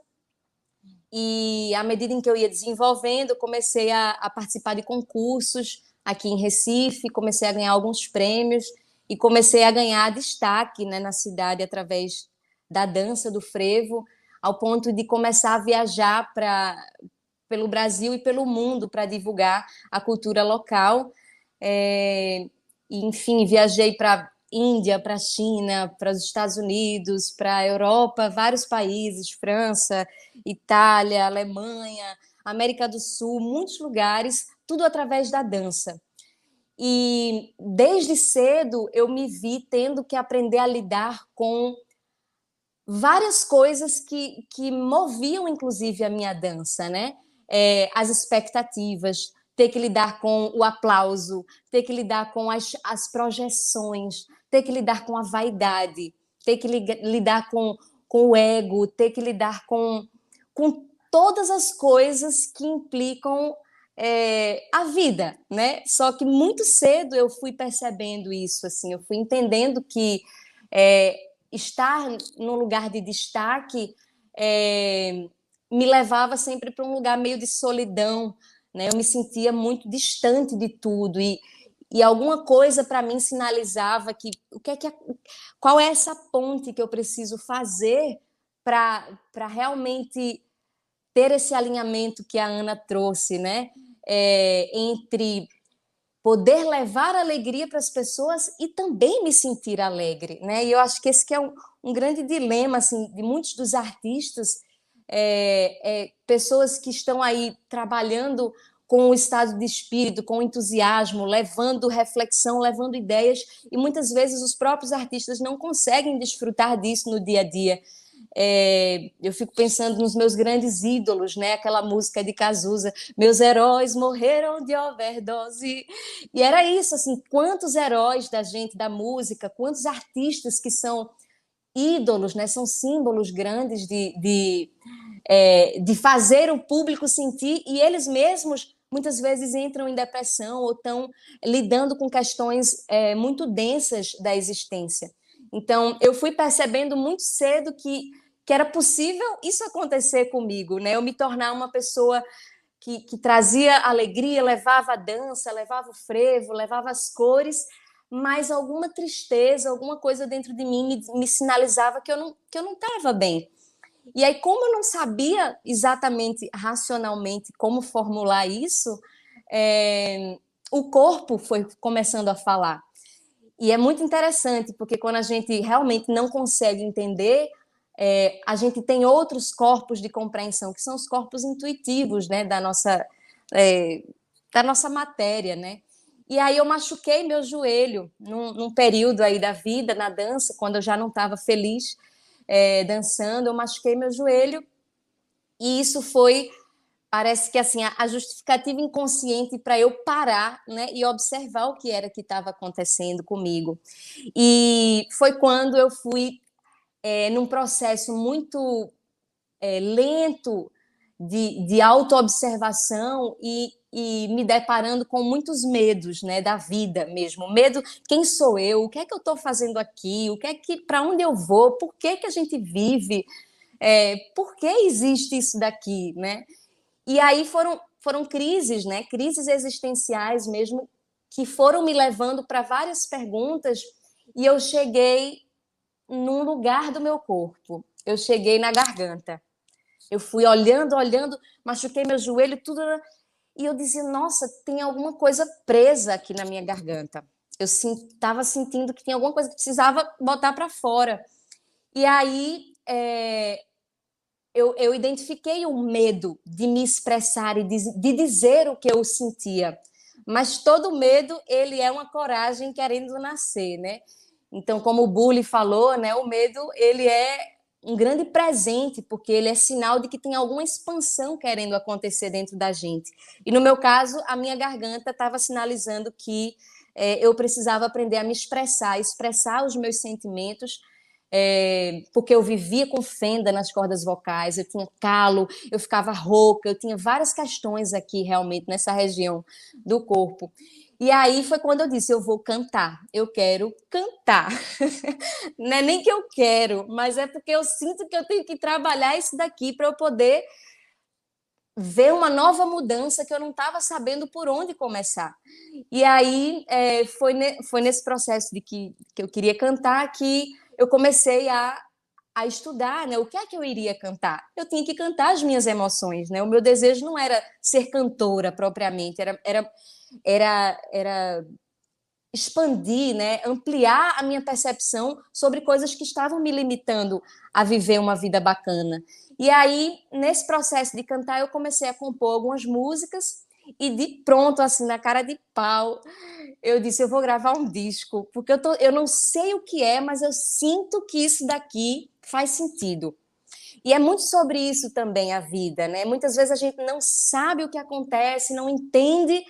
E à medida em que eu ia desenvolvendo, eu comecei a participar de concursos aqui em Recife, comecei a ganhar alguns prêmios e comecei a ganhar destaque, né, na cidade através da dança do frevo, ao ponto de começar a viajar pelo Brasil e pelo mundo para divulgar a cultura local. E, enfim, viajei para Índia, para a China, para os Estados Unidos, para a Europa, vários países, França, Itália, Alemanha, América do Sul, muitos lugares, tudo através da dança. E desde cedo eu me vi tendo que aprender a lidar com várias coisas que moviam, inclusive, a minha dança, né? As expectativas, ter que lidar com o aplauso, ter que lidar com as projeções, ter que lidar com a vaidade, ter que lidar com o ego, ter que lidar com todas as coisas que implicam a vida, né? Só que muito cedo eu fui percebendo isso, assim, eu fui entendendo que estar num lugar de destaque me levava sempre para um lugar meio de solidão, né? Eu me sentia muito distante de tudo e alguma coisa para mim sinalizava que qual é essa ponte que eu preciso fazer para realmente ter esse alinhamento que a Ana trouxe, né? Entre poder levar alegria para as pessoas e também me sentir alegre, né? E eu acho que esse que é um grande dilema, assim, de muitos dos artistas, pessoas que estão aí trabalhando com o estado de espírito, com entusiasmo, levando reflexão, levando ideias, e muitas vezes os próprios artistas não conseguem desfrutar disso no dia a dia. Eu fico pensando nos meus grandes ídolos, né? Aquela música de Cazuza, meus heróis morreram de overdose, e era isso, assim, quantos heróis da gente, da música, quantos artistas que são ídolos, né? São símbolos grandes de fazer o público sentir, e eles mesmos muitas vezes entram em depressão ou estão lidando com questões muito densas da existência. Então, eu fui percebendo muito cedo que era possível isso acontecer comigo, né? Eu me tornar uma pessoa que trazia alegria, levava a dança, levava o frevo, levava as cores, mas alguma tristeza, alguma coisa dentro de mim me sinalizava que eu não estava bem. E aí, como eu não sabia exatamente, racionalmente, como formular isso, o corpo foi começando a falar. E é muito interessante, porque quando a gente realmente não consegue entender, a gente tem outros corpos de compreensão, que são os corpos intuitivos, né, da nossa matéria, né? E aí eu machuquei meu joelho num período aí da vida, na dança, quando eu já não estava feliz dançando, eu machuquei meu joelho, e isso foi, parece que assim, a justificativa inconsciente para eu parar, né, e observar o que era que estava acontecendo comigo. E foi quando eu fui num processo muito lento de autoobservação e me deparando com muitos medos, né, da vida mesmo. Medo, quem sou eu? O que é que eu estou fazendo aqui? Para onde eu vou? Por que a gente vive? Por que existe isso daqui, né? E aí foram crises, né? Crises existenciais mesmo, que foram me levando para várias perguntas, e eu cheguei num lugar do meu corpo. Eu cheguei na garganta. Eu fui olhando, machuquei meu joelho, tudo, e eu dizia, nossa, tem alguma coisa presa aqui na minha garganta. Eu estava sentindo que tinha alguma coisa que precisava botar para fora. E aí eu identifiquei o medo de me expressar e de dizer o que eu sentia. Mas todo medo, ele é uma coragem querendo nascer, né? Então, como o Burle falou, né, o medo, ele é um grande presente, porque ele é sinal de que tem alguma expansão querendo acontecer dentro da gente. E no meu caso, a minha garganta estava sinalizando que eu precisava aprender a me expressar os meus sentimentos, porque eu vivia com fenda nas cordas vocais, eu tinha calo, eu ficava rouca, eu tinha várias questões aqui realmente nessa região do corpo. E aí foi quando eu disse, eu vou cantar, eu quero cantar. Não é nem que eu quero, mas é porque eu sinto que eu tenho que trabalhar isso daqui para eu poder ver uma nova mudança que eu não estava sabendo por onde começar. E aí foi nesse processo de que eu queria cantar que eu comecei a estudar, né? O que é que eu iria cantar? Eu tinha que cantar as minhas emoções, né? O meu desejo não era ser cantora propriamente, era expandir, né? Ampliar a minha percepção sobre coisas que estavam me limitando a viver uma vida bacana. E aí, nesse processo de cantar, eu comecei a compor algumas músicas E de pronto, assim, na cara de pau, eu disse, eu vou gravar um disco, porque eu não sei o que é, mas eu sinto que isso daqui faz sentido. E é muito sobre isso também a vida, né? Muitas vezes a gente não sabe o que acontece, não entende,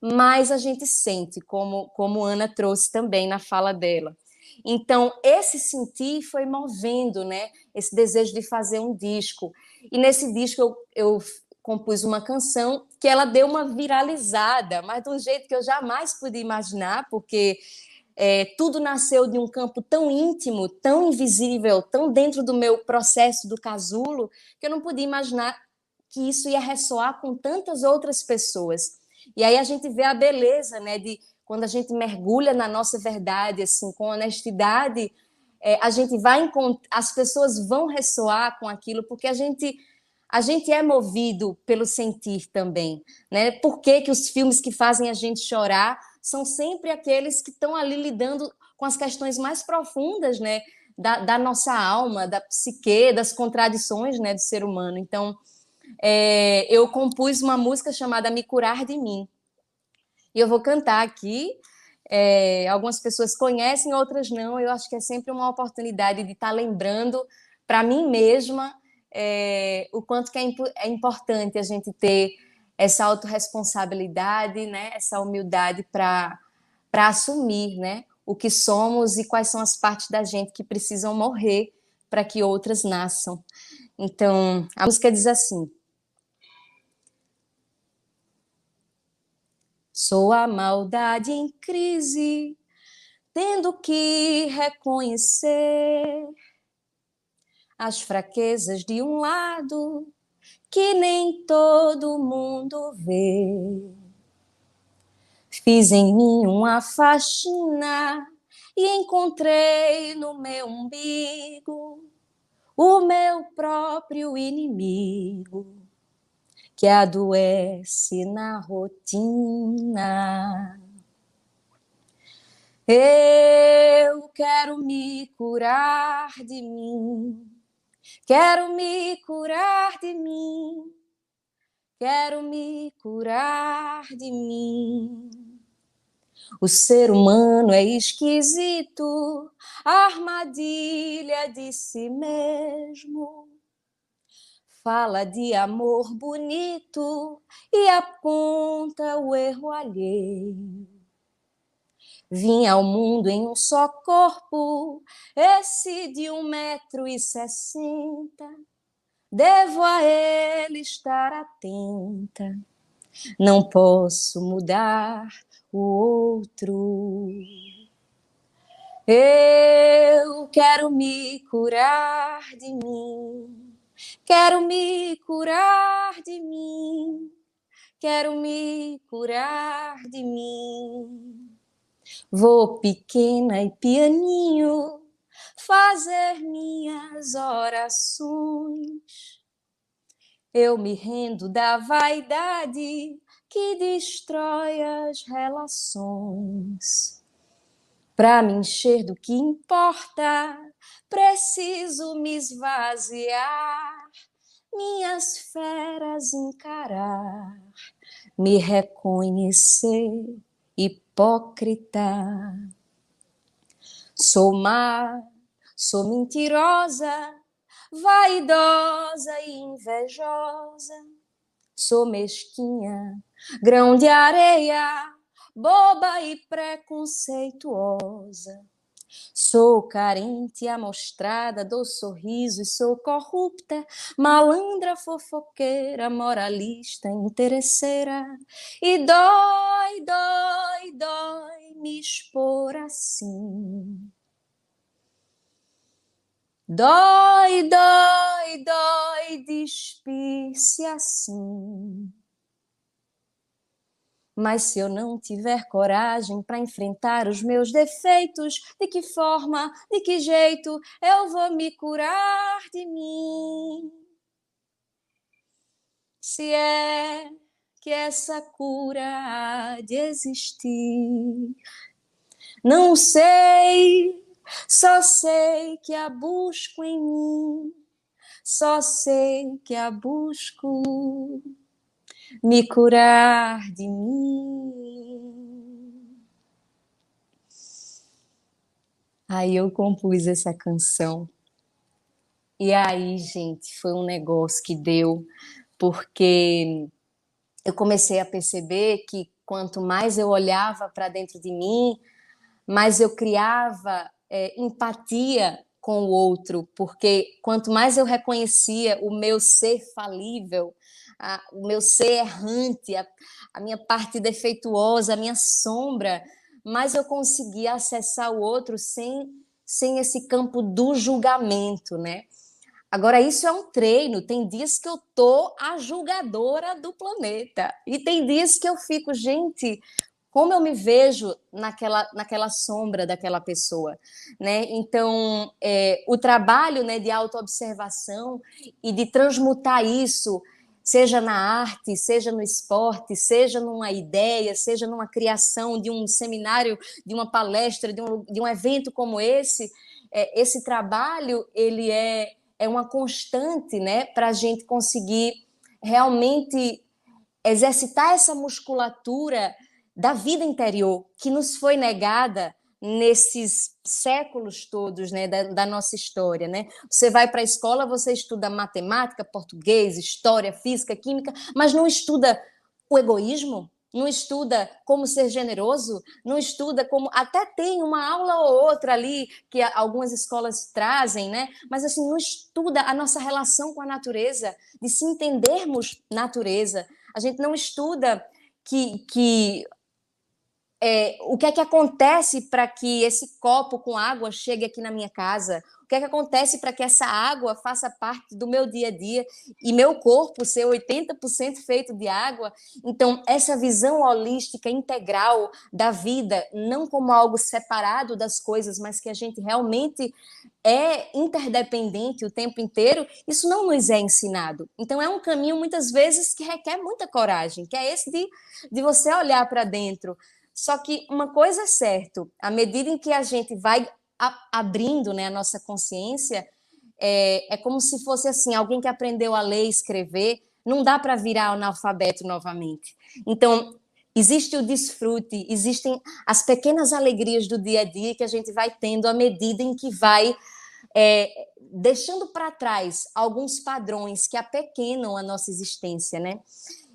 mas a gente sente, como Ana trouxe também na fala dela. Então, esse sentir foi movendo, né? Esse desejo de fazer um disco. E nesse disco eu compus uma canção que ela deu uma viralizada, mas de um jeito que eu jamais podia imaginar, porque tudo nasceu de um campo tão íntimo, tão invisível, tão dentro do meu processo do casulo, que eu não podia imaginar que isso ia ressoar com tantas outras pessoas. E aí a gente vê a beleza, né, de quando a gente mergulha na nossa verdade, assim, com honestidade, a gente vai as pessoas vão ressoar com aquilo, porque a gente é movido pelo sentir também, né? Por que que os filmes que fazem a gente chorar são sempre aqueles que estão ali lidando com as questões mais profundas, né? Da nossa alma, da psique, das contradições, né, do ser humano. Então, eu compus uma música chamada Me Curar de Mim. E eu vou cantar aqui. Algumas pessoas conhecem, outras não. Eu acho que é sempre uma oportunidade de estar lembrando para mim mesma o quanto que é importante a gente ter essa autorresponsabilidade, né? Essa humildade para assumir, né? O que somos e quais são as partes da gente que precisam morrer para que outras nasçam. Então, a música diz assim: sou a maldade em crise, tendo que reconhecer as fraquezas de um lado que nem todo mundo vê. Fiz em mim uma faxina e encontrei no meu umbigo o meu próprio inimigo, que adoece na rotina. Eu quero me curar de mim, quero me curar de mim, quero me curar de mim. O ser humano é esquisito, armadilha de si mesmo. Fala de amor bonito e aponta o erro alheio. Vim ao mundo em um só corpo, esse de 1,60 m. Devo a ele estar atenta. Não posso mudar o outro. Eu quero me curar de mim, quero me curar de mim, quero me curar de mim. Vou pequena e pianinho fazer minhas orações. Eu me rendo da vaidade que destrói as relações. Para me encher do que importa, preciso me esvaziar, minhas feras encarar, me reconhecer hipócrita. Sou má, sou mentirosa, vaidosa e invejosa. Sou mesquinha, grão de areia, boba e preconceituosa. Sou carente e amostrada, dou sorriso e sou corrupta, malandra, fofoqueira, moralista, interesseira. E dói, dói, dói me expor assim. Dói, dói, dói despir-se assim. Mas se eu não tiver coragem para enfrentar os meus defeitos, de que forma, de que jeito eu vou me curar de mim? Se é que essa cura há de existir, não sei, só sei que a busco em mim, só sei que a busco. me curar de mim. Aí eu compus essa canção. E aí, gente, foi um negócio que deu, porque eu comecei a perceber que quanto mais eu olhava para dentro de mim, mais eu criava empatia com o outro, porque quanto mais eu reconhecia o meu ser falível, o meu ser errante, a minha parte defeituosa, a minha sombra, mais eu conseguia acessar o outro sem esse campo do julgamento, né? Agora, isso é um treino. Tem dias que eu tô a julgadora do planeta. E tem dias que eu fico, gente, como eu me vejo naquela sombra daquela pessoa, né? Então, o trabalho, né, de autoobservação e de transmutar isso, seja na arte, seja no esporte, seja numa ideia, seja numa criação de um seminário, de uma palestra, de um evento como esse trabalho, ele é uma constante, né, para a gente conseguir realmente exercitar essa musculatura da vida interior que nos foi negada nesses séculos todos, né, da nossa história, né? Você vai para a escola, você estuda matemática, português, história, física, química, mas não estuda o egoísmo, não estuda como ser generoso, não estuda como... Até tem uma aula ou outra ali que algumas escolas trazem, né? Mas assim, não estuda a nossa relação com a natureza, de se entendermos natureza. A gente não estuda o que é que acontece para que esse copo com água chegue aqui na minha casa? O que é que acontece para que essa água faça parte do meu dia a dia e meu corpo ser 80% feito de água? Então, essa visão holística, integral da vida, não como algo separado das coisas, mas que a gente realmente é interdependente o tempo inteiro, isso não nos é ensinado. Então, é um caminho, muitas vezes, que requer muita coragem, que é esse de você olhar para dentro. Só que uma coisa é certo, à medida em que a gente vai abrindo, né, a nossa consciência, é como se fosse assim, alguém que aprendeu a ler e escrever, não dá para virar analfabeto novamente. Então, existe o desfrute, existem as pequenas alegrias do dia a dia que a gente vai tendo à medida em que vai deixando para trás alguns padrões que apequenam a nossa existência, né?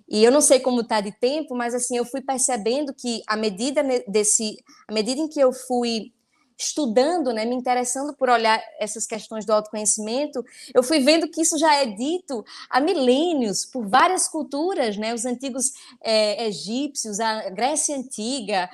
E eu não sei como está de tempo, mas assim, eu fui percebendo que à medida em que eu fui estudando, né, me interessando por olhar essas questões do autoconhecimento, eu fui vendo que isso já é dito há milênios por várias culturas, né, os antigos egípcios, a Grécia Antiga,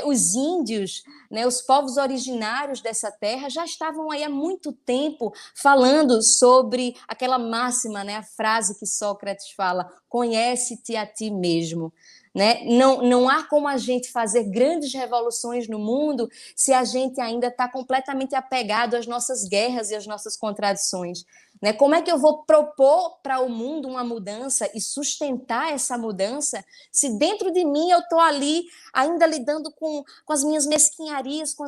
os índios, né, os povos originários dessa terra já estavam aí há muito tempo falando sobre aquela máxima, né, a frase que Sócrates fala: conhece-te a ti mesmo. Né? Não há como a gente fazer grandes revoluções no mundo se a gente ainda está completamente apegado às nossas guerras e às nossas contradições. Né? Como é que eu vou propor para o mundo uma mudança e sustentar essa mudança se dentro de mim eu estou ali ainda lidando com as minhas mesquinharias, com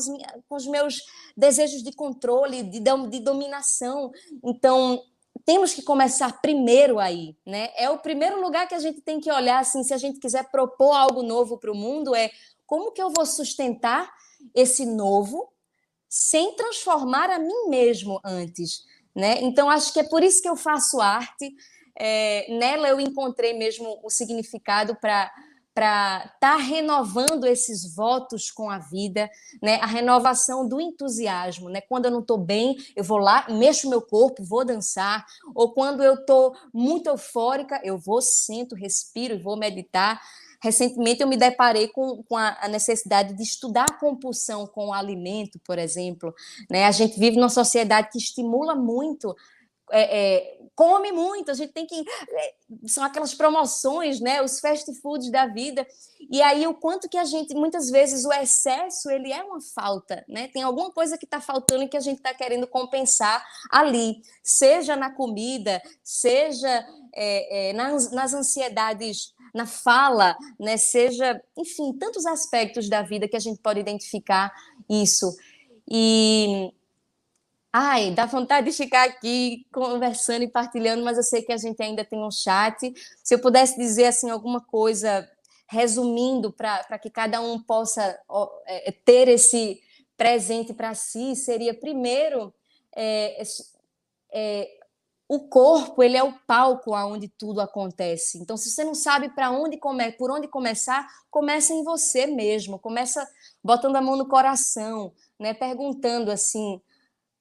os meus desejos de controle, de dominação? Então, temos que começar primeiro aí, né? É o primeiro lugar que a gente tem que olhar, assim, se a gente quiser propor algo novo para o mundo, como que eu vou sustentar esse novo sem transformar a mim mesmo antes, né? Então, acho que é por isso que eu faço arte. Nela eu encontrei mesmo o significado para estar renovando esses votos com a vida, né? A renovação do entusiasmo, né? Quando eu não estou bem, eu vou lá, mexo meu corpo, vou dançar, ou quando eu estou muito eufórica, eu vou, sento, respiro e vou meditar. Recentemente eu me deparei com a necessidade de estudar a compulsão com o alimento, por exemplo, né? A gente vive numa sociedade que estimula muito, come muito, a gente tem que... são aquelas promoções, né? Os fast foods da vida. E aí o quanto que a gente, muitas vezes, o excesso, ele é uma falta, né? Tem alguma coisa que está faltando e que a gente está querendo compensar ali, seja na comida, seja nas ansiedades, na fala, né? Seja, enfim, tantos aspectos da vida que a gente pode identificar isso. Ai, dá vontade de ficar aqui conversando e partilhando, mas eu sei que a gente ainda tem um chat. Se eu pudesse dizer assim alguma coisa, resumindo, para que cada um possa ter esse presente para si, seria primeiro o corpo, ele é o palco onde tudo acontece. Então, se você não sabe por onde começar, começa em você mesmo, começa botando a mão no coração, né? Perguntando assim,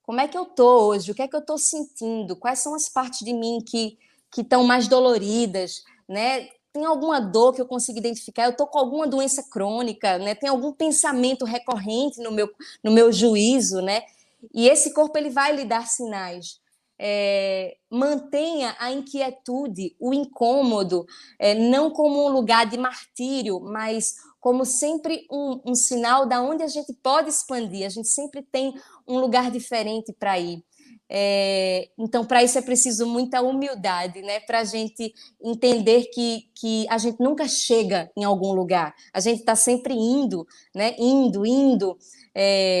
como é que eu tô hoje? O que é que eu estou sentindo? Quais são as partes de mim que estão mais doloridas, né? Tem alguma dor que eu consigo identificar? Eu estou com alguma doença crônica, né? Tem algum pensamento recorrente no meu juízo, né? E esse corpo ele vai lhe dar sinais. Mantenha a inquietude, o incômodo, não como um lugar de martírio, mas como sempre um sinal da onde a gente pode expandir. A gente sempre tem um lugar diferente para ir. Então, para isso é preciso muita humildade, né? Para a gente entender que a gente nunca chega em algum lugar. A gente está sempre indo, né? Indo.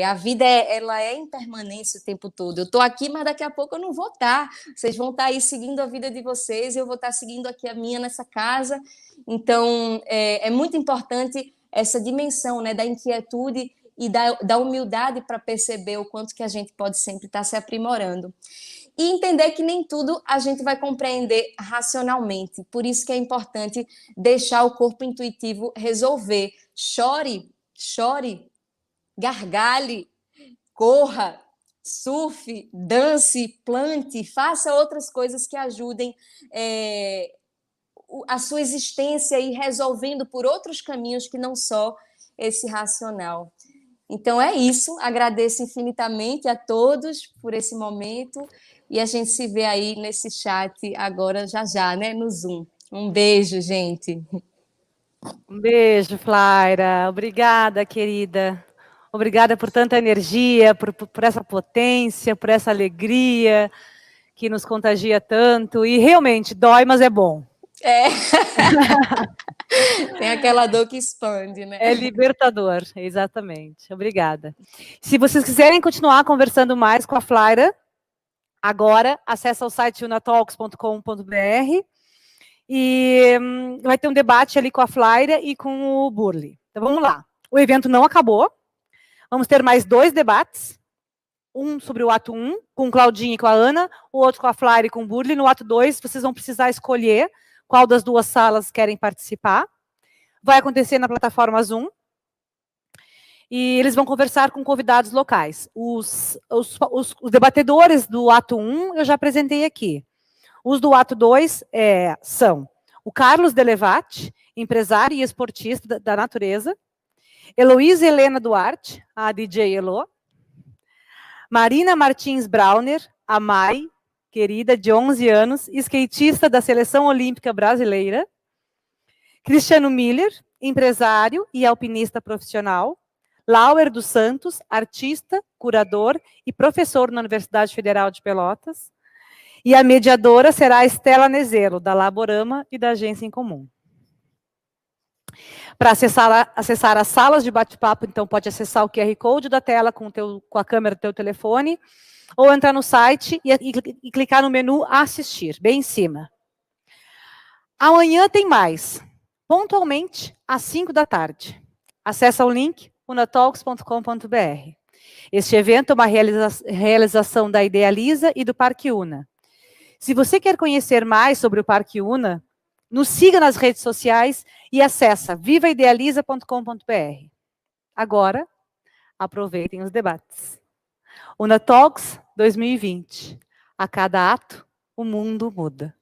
A vida ela é impermanência o tempo todo. Eu estou aqui, mas daqui a pouco eu não vou estar. Vocês vão estar aí seguindo a vida de vocês, eu vou estar seguindo aqui a minha nessa casa. Então, é muito importante essa dimensão, né, da inquietude e da humildade para perceber o quanto que a gente pode sempre estar se aprimorando. E entender que nem tudo a gente vai compreender racionalmente. Por isso que é importante deixar o corpo intuitivo resolver. Chore, gargalhe, corra, surfe, dance, plante, faça outras coisas que ajudem a sua existência e resolvendo por outros caminhos que não só esse racional. Então é isso, agradeço infinitamente a todos por esse momento e a gente se vê aí nesse chat agora já, né, no Zoom. Um beijo, gente. Um beijo, Flaira. Obrigada, querida. Obrigada por tanta energia, por essa potência, por essa alegria que nos contagia tanto. E realmente dói, mas é bom. Tem aquela dor que expande, né? É libertador, exatamente. Obrigada. Se vocês quiserem continuar conversando mais com a Flaira, agora acessa o site unatalks.com.br e vai ter um debate ali com a Flaira e com o Burli. Então vamos lá. O evento não acabou. Vamos ter mais 2 debates. Um sobre o ato 1, com o Claudinho e com a Ana, o outro com a Flaira e com o Burli. No ato 2, vocês vão precisar escolher qual das 2 salas querem participar. Vai acontecer na plataforma Zoom. E eles vão conversar com convidados locais. Os debatedores do ato 1, eu já apresentei aqui. Os do ato 2 são o Carlos Delevati, empresário e esportista da natureza, Heloísa Helena Duarte, a DJ Elo, Marina Martins Brauner, a Mai, querida, de 11 anos, skatista da Seleção Olímpica Brasileira, Cristiano Miller, empresário e alpinista profissional, Lauer dos Santos, artista, curador e professor na Universidade Federal de Pelotas, e a mediadora será a Estela Nezelo, da Laborama e da Agência em Comum. Para acessar as salas de bate-papo, então, pode acessar o QR Code da tela com a câmera do teu telefone, ou entrar no site e clicar no menu Assistir, bem em cima. Amanhã tem mais, pontualmente, às 5 da tarde. Acesse o link unatalks.com.br. Este evento é uma realização da Idealiza e do Parque Una. Se você quer conhecer mais sobre o Parque Una, nos siga nas redes sociais e acessa vivaidealiza.com.br. Agora, aproveitem os debates. Unatalks 2020. A cada ato, o mundo muda.